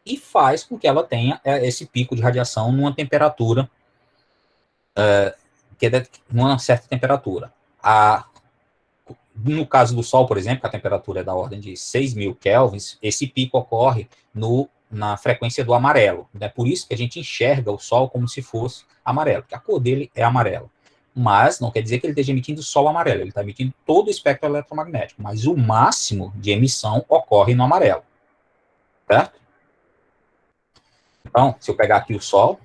e faz com que ela tenha esse pico de radiação numa temperatura, numa certa temperatura. No caso do Sol, por exemplo, que a temperatura é da ordem de 6.000 kelvins, esse pico ocorre na frequência do amarelo. É por isso que a gente enxerga o Sol como se fosse amarelo, porque a cor dele é amarela. Mas não quer dizer que ele esteja emitindo só o amarelo, ele está emitindo todo o espectro eletromagnético, mas o máximo de emissão ocorre no amarelo. Certo? Então, se eu pegar aqui o Sol,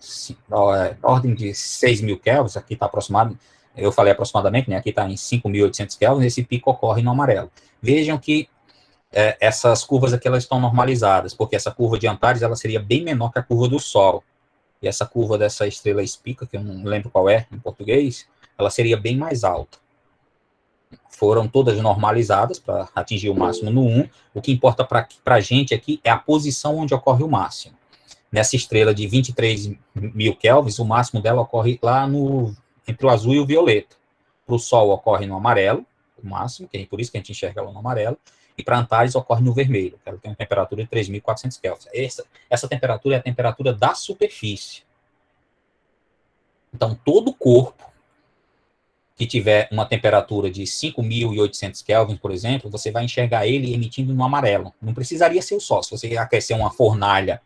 ordem de 6.000 kelvins, aqui está aproximado, eu falei aproximadamente, né, aqui está em 5.800 kelvins, esse pico ocorre no amarelo. Vejam que essas curvas aqui elas estão normalizadas, porque essa curva de Antares ela seria bem menor que a curva do Sol. E essa curva dessa estrela Spica, que eu não lembro qual é em português, ela seria bem mais alta. Foram todas normalizadas para atingir o máximo no 1. O que importa para a gente aqui é a posição onde ocorre o máximo. Nessa estrela de 23.000 kelvins, o máximo dela ocorre lá entre o azul e o violeta. Para o Sol ocorre no amarelo, o máximo, que é por isso que a gente enxerga ela no amarelo. E para Antares ocorre no vermelho, que ela tem uma temperatura de 3.400 kelvins. Essa temperatura é a temperatura da superfície. Então, todo corpo que tiver uma temperatura de 5.800 kelvins, por exemplo, você vai enxergar ele emitindo no amarelo. Não precisaria ser o Sol. Se você aquecer uma fornalha,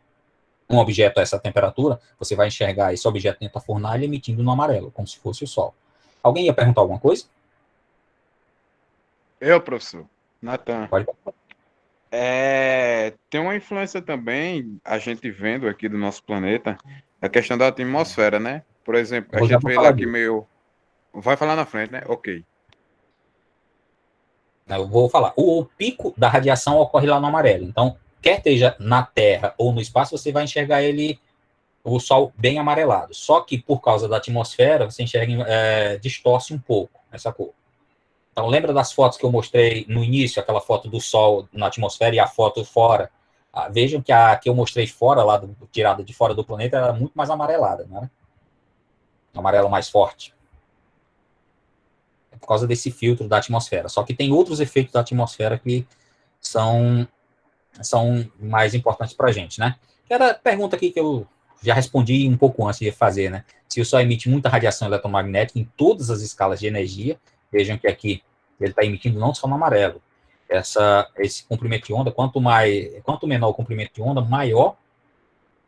um objeto a essa temperatura, você vai enxergar esse objeto dentro da fornalha emitindo no amarelo, como se fosse o Sol. Alguém ia perguntar alguma coisa? Eu, professor. Natan. Pode. Tem uma influência também, a gente vendo aqui do nosso planeta, a questão da atmosfera, né? Por exemplo, a gente vê lá que meio... Vai falar na frente, né? Ok. Eu vou falar. O pico da radiação ocorre lá no amarelo. Então, quer esteja na Terra ou no espaço, você vai enxergar o Sol bem amarelado. Só que, por causa da atmosfera, você enxerga, distorce um pouco essa cor. Então, lembra das fotos que eu mostrei no início, aquela foto do Sol na atmosfera e a foto fora? Vejam que a que eu mostrei fora, lá tirada de fora do planeta, era muito mais amarelada, né? Amarelo mais forte. É por causa desse filtro da atmosfera. Só que tem outros efeitos da atmosfera que são mais importantes para a gente, né? Era a pergunta aqui que eu já respondi um pouco antes de fazer, né? Se o Sol emite muita radiação eletromagnética em todas as escalas de energia, vejam que aqui ele está emitindo não só no amarelo. Esse comprimento de onda, quanto menor o comprimento de onda, maior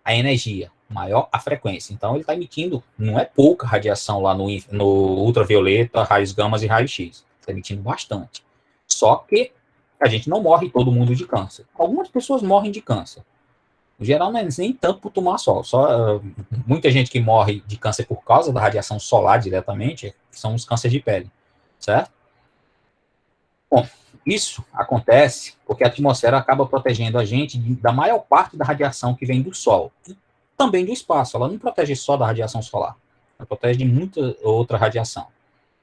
a energia, maior a frequência. Então, ele está emitindo, não é pouca radiação lá no ultravioleta, raios gamas e raios-x. Está emitindo bastante. Só que a gente não morre todo mundo de câncer. Algumas pessoas morrem de câncer. Em geral, não é nem tanto por tomar sol. Muita gente que morre de câncer por causa da radiação solar diretamente, são os cânceres de pele. Certo? Bom, isso acontece porque a atmosfera acaba protegendo a gente da maior parte da radiação que vem do Sol. E também do espaço. Ela não protege só da radiação solar. Ela protege de muita outra radiação.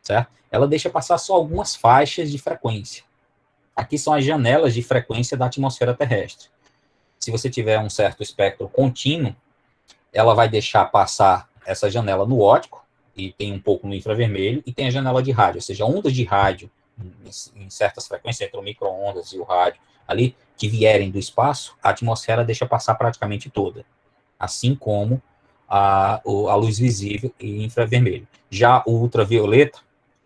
Certo? Ela deixa passar só algumas faixas de frequência. Aqui são as janelas de frequência da atmosfera terrestre. Se você tiver um certo espectro contínuo, ela vai deixar passar essa janela no óptico, e tem um pouco no infravermelho, e tem a janela de rádio, ou seja, ondas de rádio, em certas frequências, entre o micro-ondas e o rádio, ali, que vierem do espaço, a atmosfera deixa passar praticamente toda, assim como a luz visível e infravermelho. Já o ultravioleta,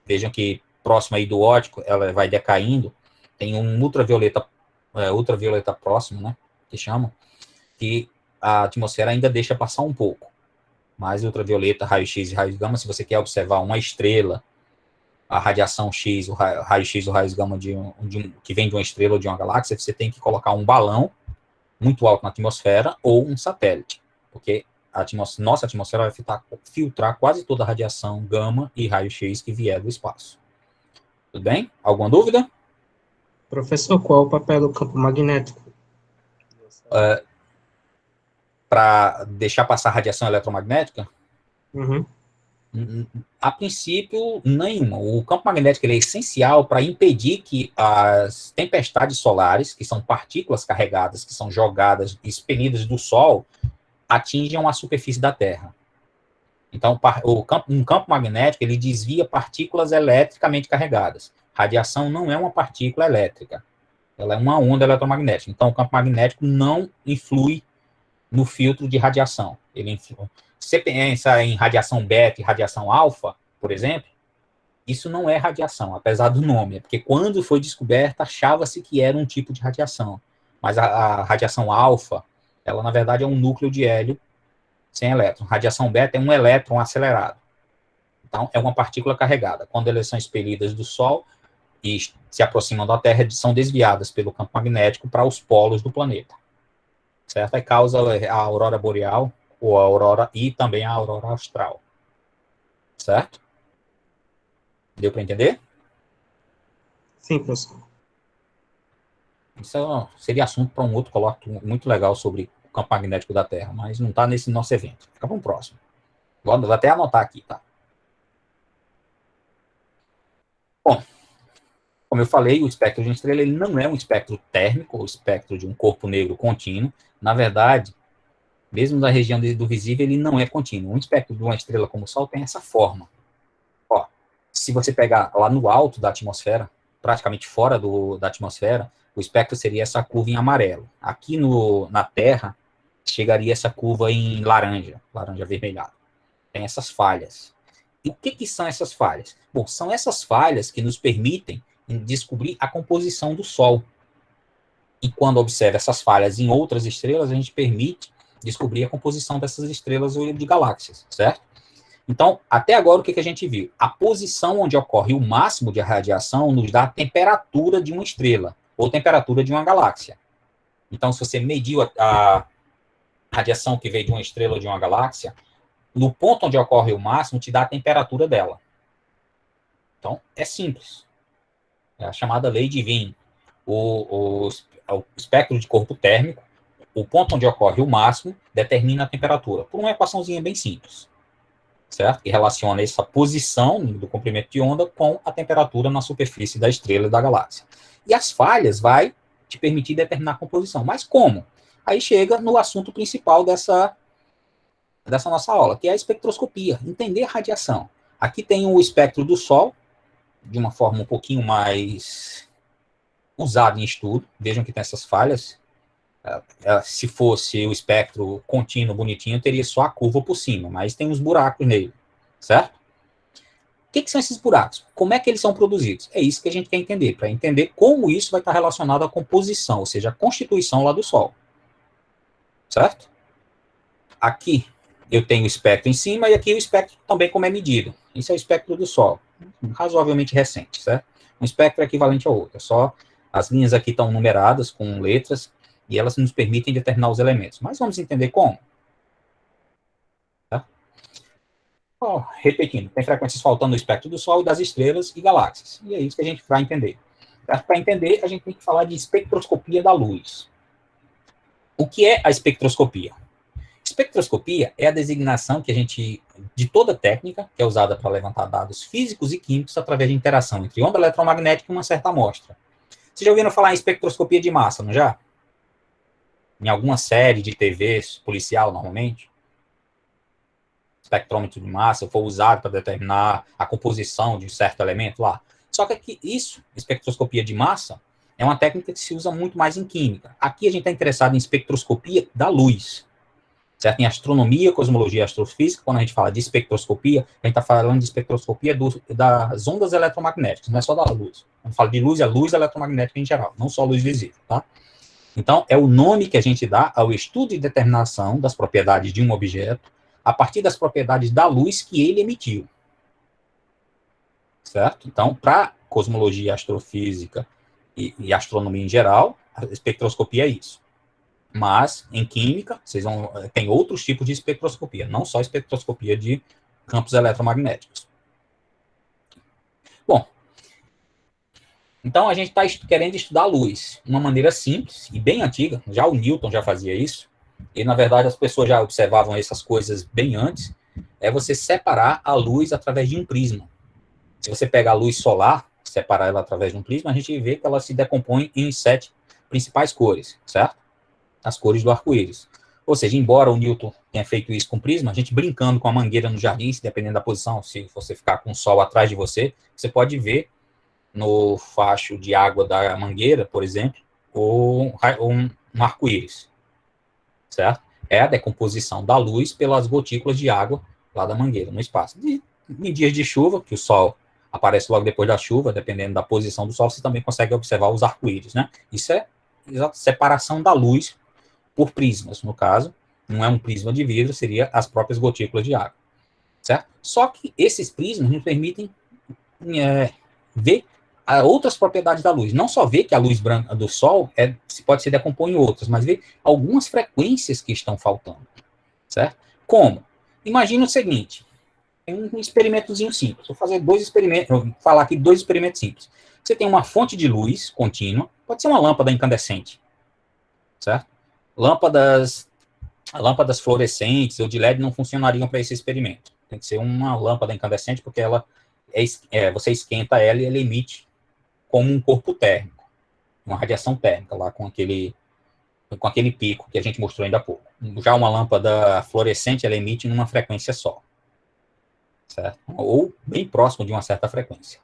vejam que próximo aí do óptico, ela vai decaindo, tem um ultravioleta próximo, né, que chamam, que a atmosfera ainda deixa passar um pouco. Mas ultravioleta, raio-x e raios gama, se você quer observar uma estrela, a radiação X, o raio-x, o raio gama que vem de uma estrela ou de uma galáxia, você tem que colocar um balão muito alto na atmosfera ou um satélite, porque nossa atmosfera vai filtrar quase toda a radiação gama e raio-x que vier do espaço. Tudo bem? Alguma dúvida? Professor, qual é o papel do campo magnético? Para deixar passar a radiação eletromagnética? Uhum. A princípio, nenhuma. O campo magnético ele é essencial para impedir que as tempestades solares, que são partículas carregadas, que são jogadas, expelidas do Sol, atinjam a superfície da Terra. Então, um campo magnético ele desvia partículas eletricamente carregadas. Radiação não é uma partícula elétrica, ela é uma onda eletromagnética. Então, o campo magnético não influi no filtro de radiação. Se você pensa em radiação beta e radiação alfa, por exemplo, isso não é radiação, apesar do nome, porque quando foi descoberta, achava-se que era um tipo de radiação. Mas a radiação alfa, ela na verdade é um núcleo de hélio sem elétron. Radiação beta é um elétron acelerado. Então, é uma partícula carregada. Quando elas são expelidas do Sol e se aproximam da Terra, são desviadas pelo campo magnético para os polos do planeta. Certo? Aí causa a aurora boreal, ou a aurora, e também a aurora austral. Certo? Deu para entender? Sim, professor. Isso seria assunto para um outro colóquio muito legal sobre o campo magnético da Terra, mas não está nesse nosso evento. Fica para um próximo. Vou até anotar aqui, tá? Bom, como eu falei, o espectro de uma estrela ele não é um espectro térmico, ou espectro de um corpo negro contínuo. Na verdade, mesmo na região do visível, ele não é contínuo. Um espectro de uma estrela como o Sol tem essa forma. Ó, se você pegar lá no alto da atmosfera, praticamente fora da atmosfera, o espectro seria essa curva em amarelo. Aqui na Terra, chegaria essa curva em laranja avermelhado. Tem essas falhas. E o que são essas falhas? Bom, são essas falhas que nos permitem descobrir a composição do Sol. E quando observa essas falhas em outras estrelas, a gente permite descobrir a composição dessas estrelas ou de galáxias, certo? Então, até agora, o que a gente viu? A posição onde ocorre o máximo de radiação nos dá a temperatura de uma estrela, ou temperatura de uma galáxia. Então, se você mediu a radiação que veio de uma estrela ou de uma galáxia, no ponto onde ocorre o máximo, te dá a temperatura dela. Então, é simples. É a chamada lei de Wien. O espectro de corpo térmico, o ponto onde ocorre o máximo, determina a temperatura, por uma equaçãozinha bem simples. Certo? Que relaciona essa posição do comprimento de onda com a temperatura na superfície da estrela e da galáxia. E as falhas vai te permitir determinar a composição. Mas como? Aí chega no assunto principal dessa nossa aula, que é a espectroscopia, entender a radiação. Aqui tem o espectro do Sol, de uma forma um pouquinho mais usada em estudo. Vejam que tem essas falhas. Se fosse o espectro contínuo, bonitinho, teria só a curva por cima, mas tem uns buracos nele, certo? O que são esses buracos? Como é que eles são produzidos? É isso que a gente quer entender, para entender como isso vai estar relacionado à composição, ou seja, a constituição lá do Sol. Certo? Aqui eu tenho o espectro em cima e aqui o espectro também como é medido. Isso é o espectro do Sol, razoavelmente recente, certo? Um espectro é equivalente ao outro, só as linhas aqui estão numeradas com letras, e elas nos permitem determinar os elementos. Mas vamos entender como. Tá? Repetindo, tem frequências faltando no espectro do Sol, das estrelas e galáxias. E é isso que a gente vai entender. Para entender, a gente tem que falar de espectroscopia da luz. O que é a espectroscopia? Espectroscopia é a designação que a gente, de toda técnica, que é usada para levantar dados físicos e químicos através de interação entre onda eletromagnética e uma certa amostra. Vocês já ouviram falar em espectroscopia de massa, não já? Em alguma série de TVs policial, normalmente, espectrômetro de massa foi usado para determinar a composição de um certo elemento lá. Só que aqui, espectroscopia de massa, é uma técnica que se usa muito mais em química. Aqui a gente está interessado em espectroscopia da luz, certo? Em astronomia, cosmologia e astrofísica, quando a gente fala de espectroscopia, a gente está falando de espectroscopia das ondas eletromagnéticas, não é só da luz. Quando fala de luz, é luz eletromagnética em geral, não só luz visível, tá? Então, é o nome que a gente dá ao estudo e determinação das propriedades de um objeto a partir das propriedades da luz que ele emitiu. Certo? Então, para cosmologia, astrofísica e astronomia em geral, a espectroscopia é isso. Mas, em química, tem outros tipos de espectroscopia, não só espectroscopia de campos eletromagnéticos. Bom, então a gente está querendo estudar a luz de uma maneira simples e bem antiga. Já o Newton já fazia isso, e na verdade as pessoas já observavam essas coisas bem antes. É você separar a luz através de um prisma. Se você pegar a luz solar, separar ela através de um prisma, a gente vê que ela se decompõe em 7 principais cores, certo? As cores do arco-íris. Ou seja, embora o Newton tenha feito isso com prisma, a gente brincando com a mangueira no jardim, dependendo da posição, se você ficar com o sol atrás de você, você pode ver no facho de água da mangueira, por exemplo, um arco-íris, certo? É a decomposição da luz pelas gotículas de água lá da mangueira, no espaço. Em dias de chuva, que o sol aparece logo depois da chuva, dependendo da posição do sol, você também consegue observar os arco-íris, né? Isso é separação da luz por prismas, no caso, não é um prisma de vidro, seria as próprias gotículas de água, certo? Só que esses prismas nos permitem ver outras propriedades da luz, não só ver que a luz branca do sol pode se decompor em outras, mas ver algumas frequências que estão faltando, certo? Como? Imagina o seguinte, tem um experimentozinho simples, vou fazer falar aqui 2 experimentos simples. Você tem uma fonte de luz contínua, pode ser uma lâmpada incandescente, certo? Lâmpadas fluorescentes ou de LED não funcionariam para esse experimento. Tem que ser uma lâmpada incandescente, porque ela você esquenta ela e ela emite como um corpo térmico, uma radiação térmica, lá com aquele pico que a gente mostrou ainda há pouco. Já uma lâmpada fluorescente, ela emite numa frequência só, certo? Ou bem próximo de uma certa frequência.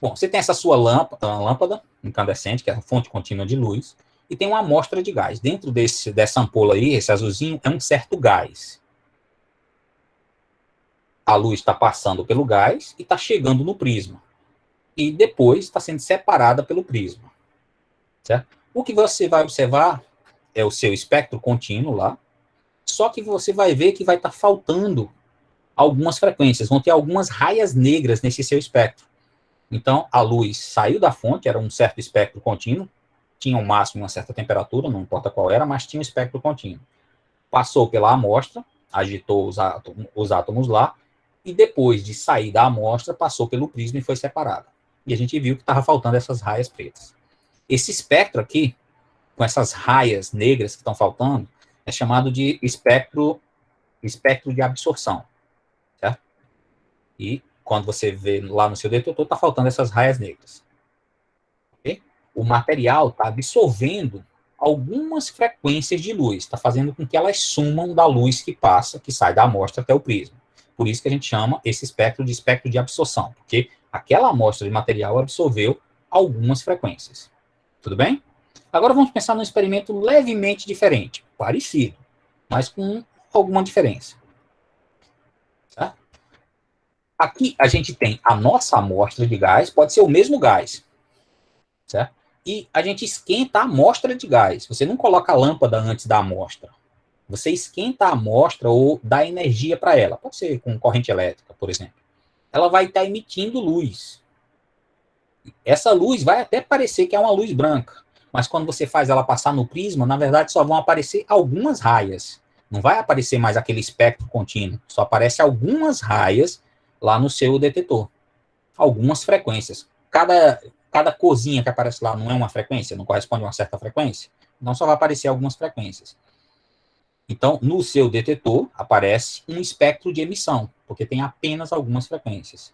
Bom, você tem essa sua lâmpada incandescente, que é a fonte contínua de luz, e tem uma amostra de gás. Dentro dessa ampola aí, esse azulzinho, é um certo gás. A luz está passando pelo gás e está chegando no prisma. E depois está sendo separada pelo prisma, certo? O que você vai observar é o seu espectro contínuo lá, só que você vai ver que vai estar faltando algumas frequências, vão ter algumas raias negras nesse seu espectro. Então, a luz saiu da fonte, era um certo espectro contínuo, tinha um máximo uma certa temperatura, não importa qual era, mas tinha um espectro contínuo. Passou pela amostra, agitou os átomos lá, e depois de sair da amostra, passou pelo prisma e foi separada. E a gente viu que estava faltando essas raias pretas. Esse espectro aqui, com essas raias negras que estão faltando, é chamado de espectro de absorção, certo? E quando você vê lá no seu detetor, está faltando essas raias negras. Okay? O material está absorvendo algumas frequências de luz, está fazendo com que elas sumam da luz que passa, que sai da amostra até o prisma. Por isso que a gente chama esse espectro de absorção, porque aquela amostra de material absorveu algumas frequências. Tudo bem? Agora vamos pensar num experimento levemente diferente, parecido, mas com alguma diferença. Certo? Aqui a gente tem a nossa amostra de gás, pode ser o mesmo gás, certo? E a gente esquenta a amostra de gás. Você não coloca a lâmpada antes da amostra. Você esquenta a amostra ou dá energia para ela. Pode ser com corrente elétrica, por exemplo. Ela vai estar emitindo luz. Essa luz vai até parecer que é uma luz branca, mas quando você faz ela passar no prisma, na verdade só vão aparecer algumas raias. Não vai aparecer mais aquele espectro contínuo. Só aparece algumas raias lá no seu detetor. Algumas frequências. Cada corzinha que aparece lá não é uma frequência? Não corresponde a uma certa frequência? Então só vai aparecer algumas frequências. Então, no seu detetor, aparece um espectro de emissão, porque tem apenas algumas frequências.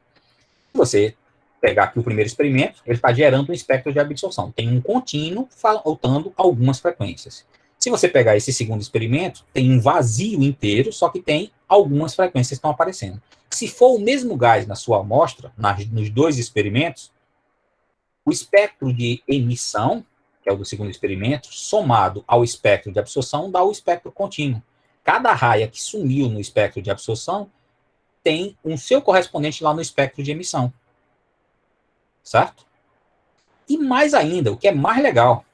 Se você pegar aqui o primeiro experimento, ele está gerando um espectro de absorção. Tem um contínuo faltando algumas frequências. Se você pegar esse segundo experimento, tem um vazio inteiro, só que tem algumas frequências que estão aparecendo. Se for o mesmo gás na sua amostra, nos 2 experimentos, o espectro de emissão, que é o do segundo experimento, somado ao espectro de absorção, dá o espectro contínuo. Cada raia que sumiu no espectro de absorção tem um seu correspondente lá no espectro de emissão. Certo? E mais ainda, o que é mais legal,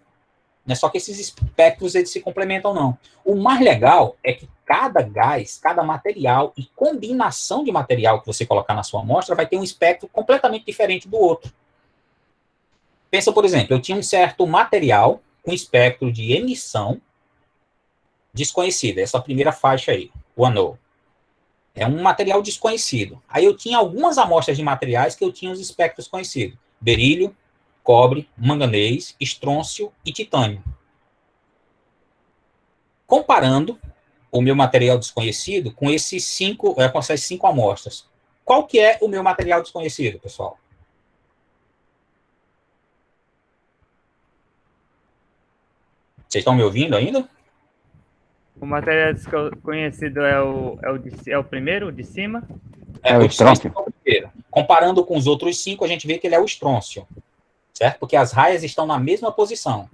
não é só que esses espectros eles se complementam, não. O mais legal é que cada gás, cada material e combinação de material que você colocar na sua amostra vai ter um espectro completamente diferente do outro. Pensa, por exemplo, eu tinha um certo material com espectro de emissão desconhecida, essa primeira faixa aí, o unknown. É um material desconhecido. Aí eu tinha algumas amostras de materiais que eu tinha os espectros conhecidos. Berílio, cobre, manganês, estrôncio e titânio. Comparando o meu material desconhecido com essas 5 amostras. Qual que é o meu material desconhecido, pessoal? Vocês estão me ouvindo ainda? O material desconhecido é o primeiro, de cima? É o estrôncio. Comparando com os outros 5, a gente vê que ele é o estrôncio. Certo? Porque as raias estão na mesma posição.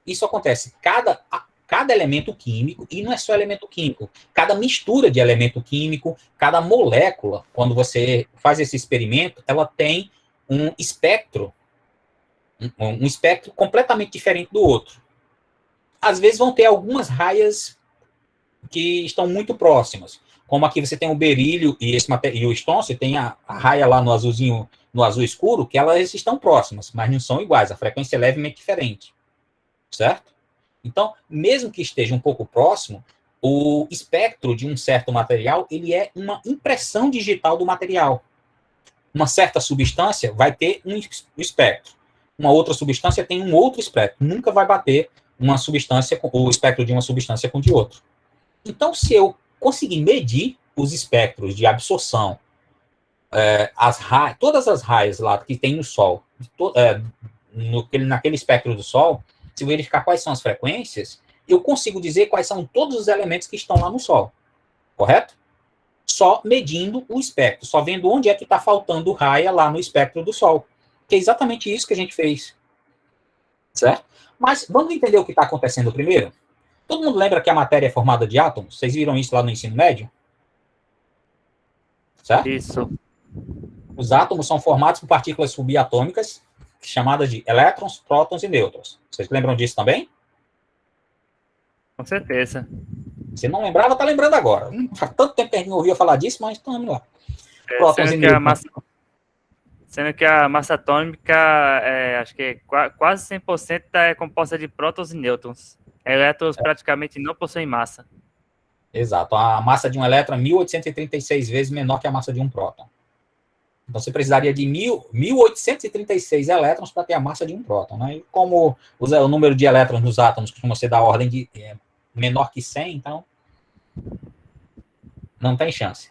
Isso acontece. Cada elemento químico, e não é só elemento químico, cada mistura de elemento químico, cada molécula, quando você faz esse experimento, ela tem um espectro completamente diferente do outro. Às vezes vão ter algumas raias que estão muito próximas, como aqui você tem o berílio e o estrôncio, tem a raia lá no azulzinho, no azul escuro, que elas estão próximas, mas não são iguais, a frequência é levemente diferente, certo? Então, mesmo que esteja um pouco próximo, o espectro de um certo material, ele é uma impressão digital do material. Uma certa substância vai ter um espectro. Uma outra substância tem um outro espectro. Nunca vai bater o espectro de uma substância com o de outro. Então, se eu conseguir medir os espectros de absorção, todas as raias lá que tem no Sol, naquele espectro do Sol, se eu verificar quais são as frequências, eu consigo dizer quais são todos os elementos que estão lá no Sol. Correto? Só medindo o espectro, só vendo onde é que está faltando raia lá no espectro do Sol. Que é exatamente isso que a gente fez. Certo? Mas vamos entender o que está acontecendo primeiro? Todo mundo lembra que a matéria é formada de átomos? Vocês viram isso lá no ensino médio? Certo? Isso. Os átomos são formados por partículas subatômicas, chamadas de elétrons, prótons e nêutrons. Vocês lembram disso também? Com certeza. Se não lembrava, está lembrando agora. Faz tanto tempo que a gente não ouvia falar disso, mas estamos lá. Prótons e nêutrons. Sendo que a massa atômica, acho que quase 100% é composta de prótons e nêutrons. Elétrons praticamente não possuem massa. Exato. A massa de um elétron é 1836 vezes menor que a massa de um próton. Então, você precisaria de 1836 elétrons para ter a massa de um próton. Né? E como o número de elétrons nos átomos costuma ser da ordem de menor que 100, então não tem chance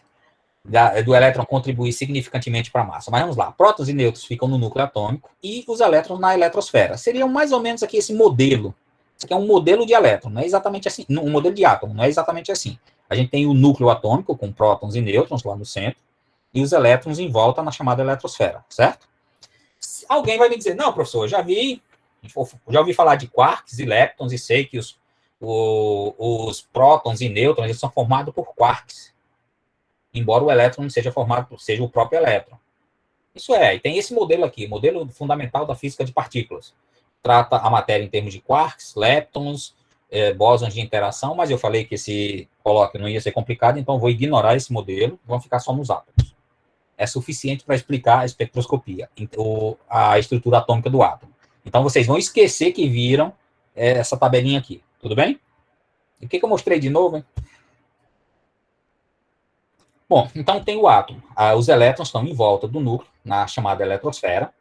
do elétron contribuir significantemente para a massa. Mas vamos lá. Prótons e nêutrons ficam no núcleo atômico e os elétrons na eletrosfera. Seria mais ou menos aqui esse modelo. Isso aqui é um modelo de elétron, não é exatamente assim. Um modelo de átomo, não é exatamente assim. A gente tem o núcleo atômico com prótons e nêutrons lá no centro, e os elétrons em volta na chamada eletrosfera, certo? Alguém vai me dizer, não, professor, já ouvi falar de quarks e leptons e sei que os prótons e nêutrons eles são formados por quarks, embora o elétron não seja seja o próprio elétron. Isso e tem esse modelo aqui, modelo fundamental da física de partículas. Trata a matéria em termos de quarks, leptons, bósons de interação, mas eu falei que esse colóquio não ia ser complicado, então vou ignorar esse modelo, vamos ficar só nos átomos. É suficiente para explicar a espectroscopia, a estrutura atômica do átomo. Então, vocês vão esquecer que viram essa tabelinha aqui, tudo bem? E o que eu mostrei de novo, hein? Bom, então tem o átomo. Os elétrons estão em volta do núcleo, na chamada eletrosfera.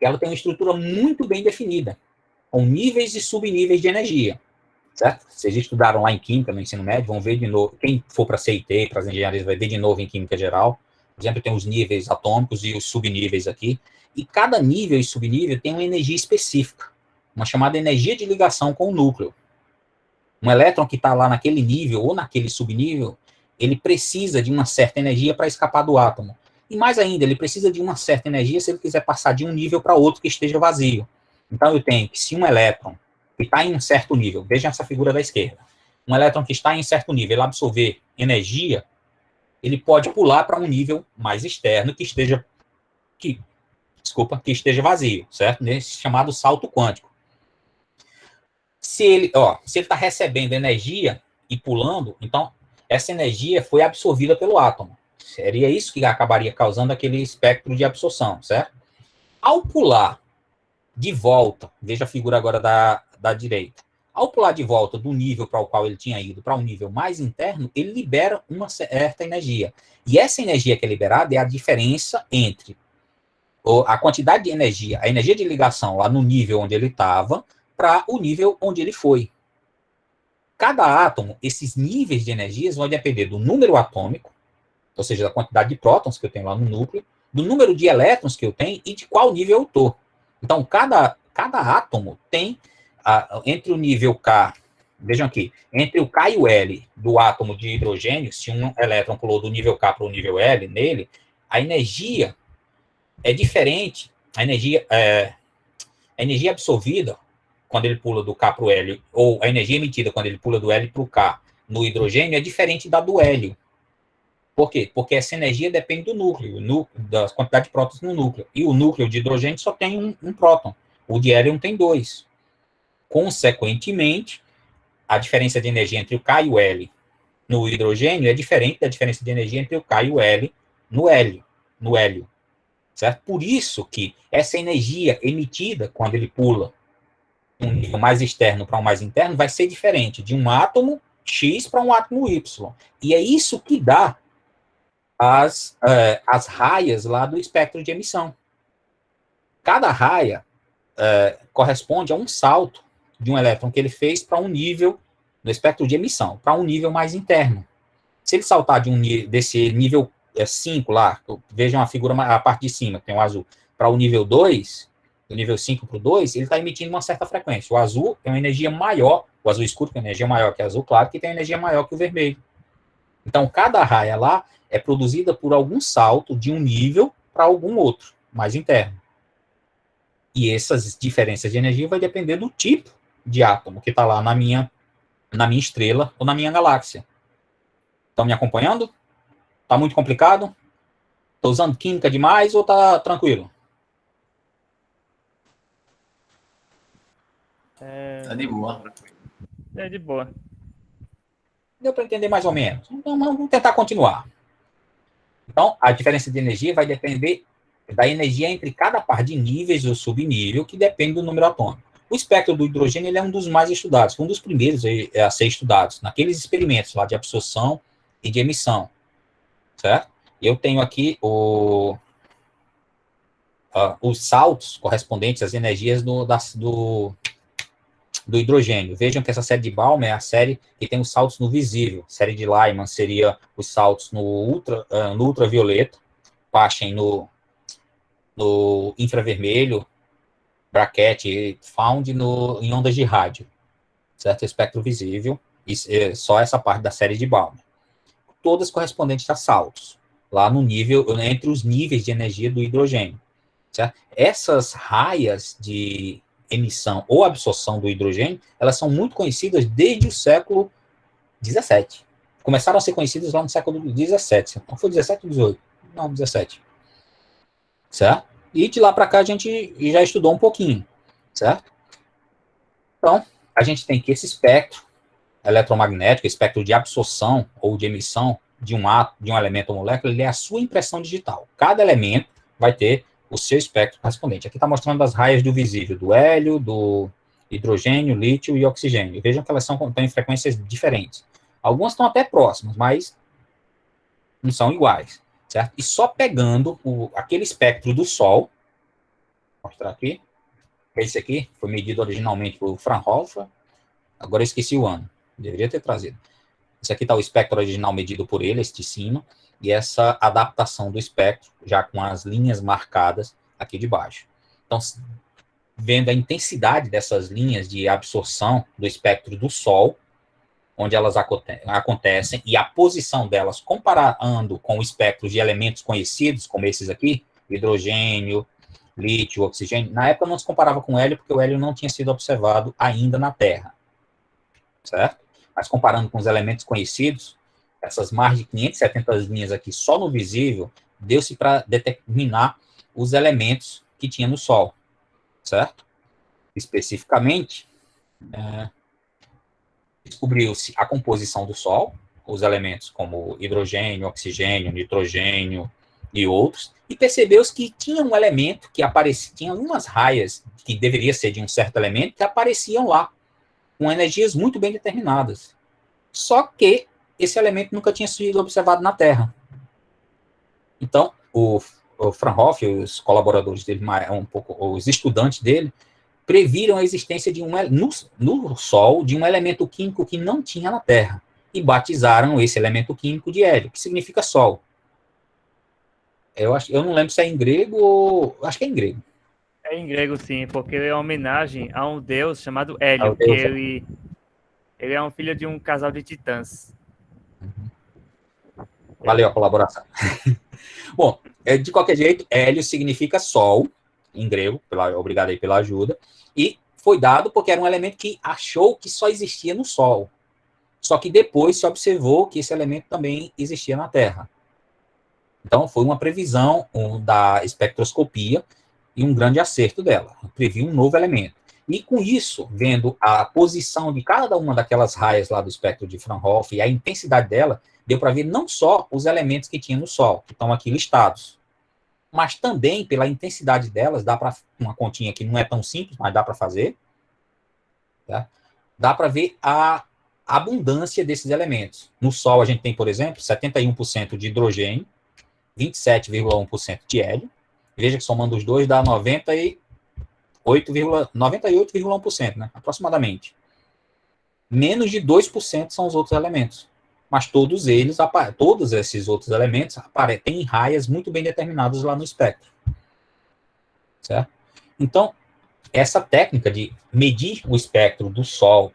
Ela tem uma estrutura muito bem definida, com níveis e subníveis de energia. Certo? Vocês estudaram lá em Química, no ensino médio, vão ver de novo. Quem for para CIT, para as engenharias, vai ver de novo em Química Geral. Por exemplo, tem os níveis atômicos e os subníveis aqui. E cada nível e subnível tem uma energia específica, uma chamada energia de ligação com o núcleo. Um elétron que está lá naquele nível ou naquele subnível, ele precisa de uma certa energia para escapar do átomo. E mais ainda, ele precisa de uma certa energia se ele quiser passar de um nível para outro que esteja vazio. Então, eu tenho que se um elétron que está em um certo nível, vejam essa figura da esquerda, um elétron que está em certo nível, ele absorver energia, ele pode pular para um nível mais externo que esteja vazio, certo? Nesse chamado salto quântico. Se ele está recebendo energia e pulando, então essa energia foi absorvida pelo átomo. Seria isso que acabaria causando aquele espectro de absorção, certo? Ao pular de volta, veja a figura agora da direita, Ao pular de volta do nível para o qual ele tinha ido para um nível mais interno, ele libera uma certa energia. E essa energia que é liberada é a diferença entre a quantidade de energia, a energia de ligação lá no nível onde ele estava, para o nível onde ele foi. Cada átomo, esses níveis de energias vão depender do número atômico, ou seja, da quantidade de prótons que eu tenho lá no núcleo, do número de elétrons que eu tenho e de qual nível eu estou. Então, cada átomo tem, entre o nível K, vejam aqui, entre o K e o L do átomo de hidrogênio, se um elétron pulou do nível K para o nível L nele, a energia é diferente, a energia absorvida quando ele pula do K para o L, ou a energia emitida quando ele pula do L para o K no hidrogênio é diferente da do hélio. Por quê? Porque essa energia depende do núcleo, da quantidade de prótons no núcleo. E o núcleo de hidrogênio só tem um próton. O de hélio tem 2. Consequentemente, a diferença de energia entre o K e o L no hidrogênio é diferente da diferença de energia entre o K e o L no hélio. Certo? Por isso que essa energia emitida quando ele pula um nível mais externo para um mais interno vai ser diferente de um átomo X para um átomo Y. E é isso que dá as raias lá do espectro de emissão. Cada raia corresponde a um salto de um elétron que ele fez para um nível no espectro de emissão, para um nível mais interno. Se ele saltar desse nível 5 lá, vejam a figura, a parte de cima, que tem o azul, para o nível 2, do nível 5 para o 2, ele está emitindo uma certa frequência. O azul tem uma energia maior, o azul escuro tem uma energia maior que o azul claro, que tem uma energia maior que o vermelho. Então, cada raia lá é produzida por algum salto de um nível para algum outro, mais interno. E essas diferenças de energia vai depender do tipo de átomo que está lá na minha estrela ou na minha galáxia. Estão me acompanhando? Está muito complicado? Estou usando química demais ou está tranquilo? Tá de boa. É de boa. Deu para entender mais ou menos? Então, vamos tentar continuar. Então, a diferença de energia vai depender da energia entre cada par de níveis do subnível, que depende do número atômico. O espectro do hidrogênio ele é um dos mais estudados, um dos primeiros a ser estudados, naqueles experimentos lá de absorção e de emissão. Certo? Eu tenho aqui os saltos correspondentes às energias do hidrogênio. Vejam que essa série de Balmer é a série que tem os saltos no visível. A série de Lyman seria os saltos no ultravioleta, Paschen no infravermelho, Brackett found em ondas de rádio. Certo? Espectro visível, só essa parte da série de Balmer. Todas correspondentes a saltos, lá no nível, entre os níveis de energia do hidrogênio. Certo? Essas raias de emissão ou absorção do hidrogênio, elas são muito conhecidas desde o século XVII. Começaram a ser conhecidas lá no século XVII. Não foi 17 ou 18? Não, 17. Certo? E de lá para cá a gente já estudou um pouquinho. Certo? Então, a gente tem que esse espectro eletromagnético, espectro de absorção ou de emissão de um elemento ou molécula, ele é a sua impressão digital. Cada elemento vai ter o seu espectro correspondente. Aqui está mostrando as raias do visível, do hélio, do hidrogênio, lítio e oxigênio. Vejam que elas têm frequências diferentes. Algumas estão até próximas, mas não são iguais. Certo? E só pegando aquele espectro do Sol, vou mostrar aqui, esse aqui foi medido originalmente por Fraunhofer, agora eu esqueci o ano, deveria ter trazido. Esse aqui está o espectro original medido por ele, este de cima, e essa adaptação do espectro, já com as linhas marcadas aqui de baixo. Então, vendo a intensidade dessas linhas de absorção do espectro do Sol, onde elas acontecem, e a posição delas comparando com o espectro de elementos conhecidos, como esses aqui, hidrogênio, lítio, oxigênio, na época não se comparava com o hélio, porque o hélio não tinha sido observado ainda na Terra. Certo? Mas comparando com os elementos conhecidos, essas mais de 570 linhas aqui só no visível, deu-se para determinar os elementos que tinha no Sol, certo? Especificamente, descobriu-se a composição do Sol, os elementos como hidrogênio, oxigênio, nitrogênio e outros, e percebeu-se que tinha um elemento que aparecia, tinha umas raias que deveria ser de um certo elemento que apareciam lá, com energias muito bem determinadas. Só que esse elemento nunca tinha sido observado na Terra. Então, o Fraunhofer, os colaboradores dele, os estudantes dele, previram a existência de no Sol de um elemento químico que não tinha na Terra e batizaram esse elemento químico de hélio, que significa Sol. Eu não lembro se é em grego ou... Acho que é em grego. É em grego, sim, porque ele é uma homenagem a um deus chamado Hélio, que ele é um filho de um casal de titãs. Valeu a colaboração. Bom, de qualquer jeito, hélio significa Sol, em grego, obrigado aí pela ajuda, e foi dado porque era um elemento que achou que só existia no Sol. Só que depois se observou que esse elemento também existia na Terra. Então, foi uma previsão da espectroscopia e um grande acerto dela. Previu um novo elemento. E com isso, vendo a posição de cada uma daquelas raias lá do espectro de Fraunhofer e a intensidade dela, deu para ver não só os elementos que tinha no Sol, que estão aqui listados, mas também pela intensidade delas, dá para uma continha que não é tão simples, mas dá para fazer, tá? Dá para ver a abundância desses elementos. No Sol a gente tem, por exemplo, 71% de hidrogênio, 27,1% de hélio. Veja que somando os dois dá 98,1%, né? Aproximadamente. Menos de 2% são os outros elementos. Mas todos esses outros elementos têm raias muito bem determinadas lá no espectro. Certo? Então, essa técnica de medir o espectro do Sol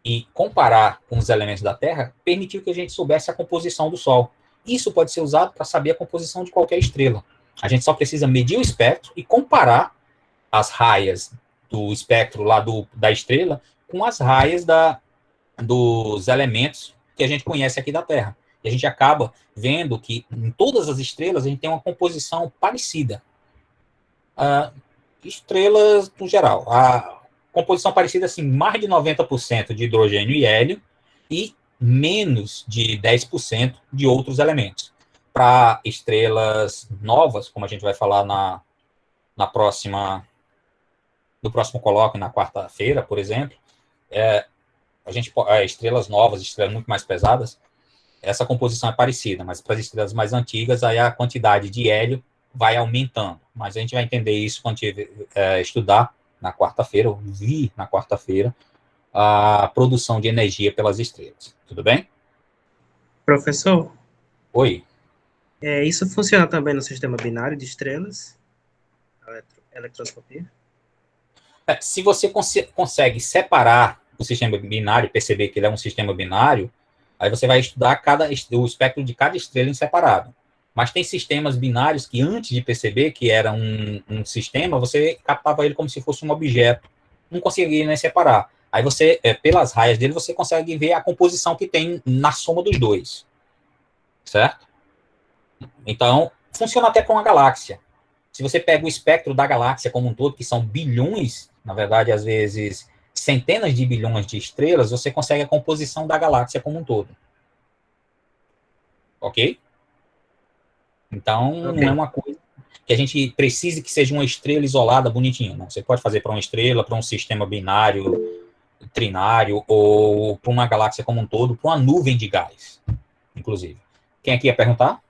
e comparar com os elementos da Terra permitiu que a gente soubesse a composição do Sol. Isso pode ser usado para saber a composição de qualquer estrela. A gente só precisa medir o espectro e comparar as raias do espectro lá da estrela com as raias dos elementos que a gente conhece aqui da Terra. E a gente acaba vendo que em todas as estrelas a gente tem uma composição parecida. Estrelas no geral. A composição parecida, assim, mais de 90% de hidrogênio e hélio e menos de 10% de outros elementos. Para estrelas novas, como a gente vai falar no próximo colóquio, na quarta-feira, por exemplo, estrelas novas, estrelas muito mais pesadas, essa composição é parecida, mas para as estrelas mais antigas, aí a quantidade de hélio vai aumentando. Mas a gente vai entender isso quando a gente estudar na quarta-feira, ou vir na quarta-feira, a produção de energia pelas estrelas. Tudo bem? Professor? Oi. Isso funciona também no sistema binário de estrelas? Eletroscopia? Se você consegue separar o sistema binário, perceber que ele é um sistema binário, aí você vai estudar o espectro de cada estrela em separado. Mas tem sistemas binários que, antes de perceber que era um sistema, você captava ele como se fosse um objeto. Não conseguia nem separar. Aí você, pelas raias dele, você consegue ver a composição que tem na soma dos dois. Certo? Então, funciona até com a galáxia. Se você pega o espectro da galáxia como um todo, que são bilhões, na verdade, às vezes, centenas de bilhões de estrelas, você consegue a composição da galáxia como um todo. Ok? Então, não é uma coisa que a gente precise que seja uma estrela isolada, bonitinha. Não. Você pode fazer para uma estrela, para um sistema binário, trinário, ou para uma galáxia como um todo, para uma nuvem de gás, inclusive. Quem aqui ia perguntar?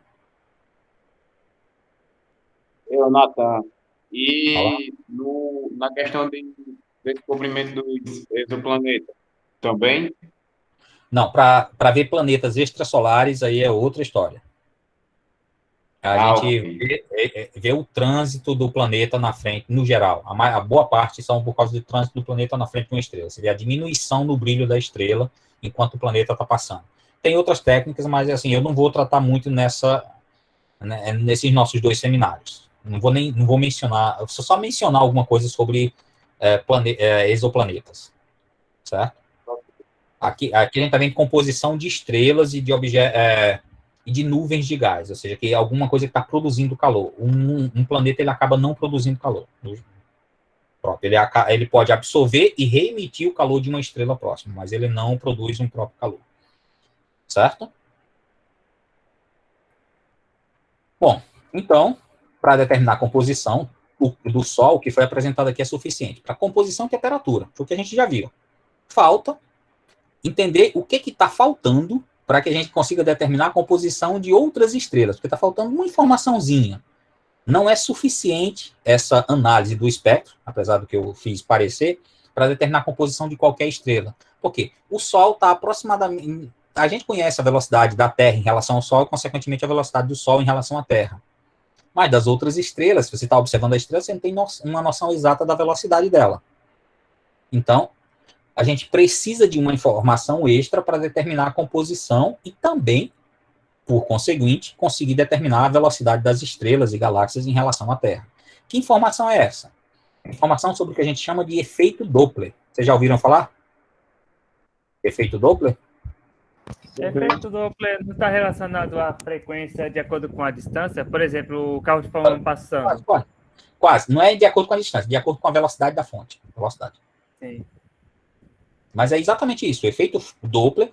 Eu, Natan. E na questão do descobrimento do exoplaneta, também? Não, para ver planetas extrasolares, aí é outra história. A gente vê o trânsito do planeta na frente, no geral. A boa parte são por causa do trânsito do planeta na frente de uma estrela. Você vê a diminuição no brilho da estrela enquanto o planeta está passando. Tem outras técnicas, mas assim, eu não vou tratar muito nesses nossos dois seminários. Não vou mencionar, vou só mencionar alguma coisa sobre exoplanetas. Certo? Aqui a gente está vendo composição de estrelas e de e de nuvens de gás, ou seja, que é alguma coisa que está produzindo calor. Um planeta ele acaba não produzindo calor. Ele pode absorver e reemitir o calor de uma estrela próxima, mas ele não produz um próprio calor. Certo? Bom, então, para determinar a composição do Sol, o que foi apresentado aqui é suficiente. Para composição e temperatura, foi o que a gente já viu. falta entender o que está faltando para que a gente consiga determinar a composição de outras estrelas, porque está faltando uma informaçãozinha. Não é suficiente essa análise do espectro, apesar do que eu fiz parecer, para determinar a composição de qualquer estrela. Por quê? O Sol está aproximadamente... A gente conhece a velocidade da Terra em relação ao Sol e, consequentemente, a velocidade do Sol em relação à Terra. Mas das outras estrelas, se você está observando a estrela, você não tem uma noção exata da velocidade dela. Então, a gente precisa de uma informação extra para determinar a composição e também, por conseguinte, conseguir determinar a velocidade das estrelas e galáxias em relação à Terra. Que informação é essa? Informação sobre o que a gente chama de efeito Doppler. Vocês já ouviram falar? Efeito Doppler? Efeito Doppler não está relacionado à frequência de acordo com a distância? Por exemplo, o carro de Fórmula 1 passando. Quase. Não é de acordo com a distância, de acordo com a velocidade da fonte. Velocidade. Sim. Mas é exatamente isso. O efeito Doppler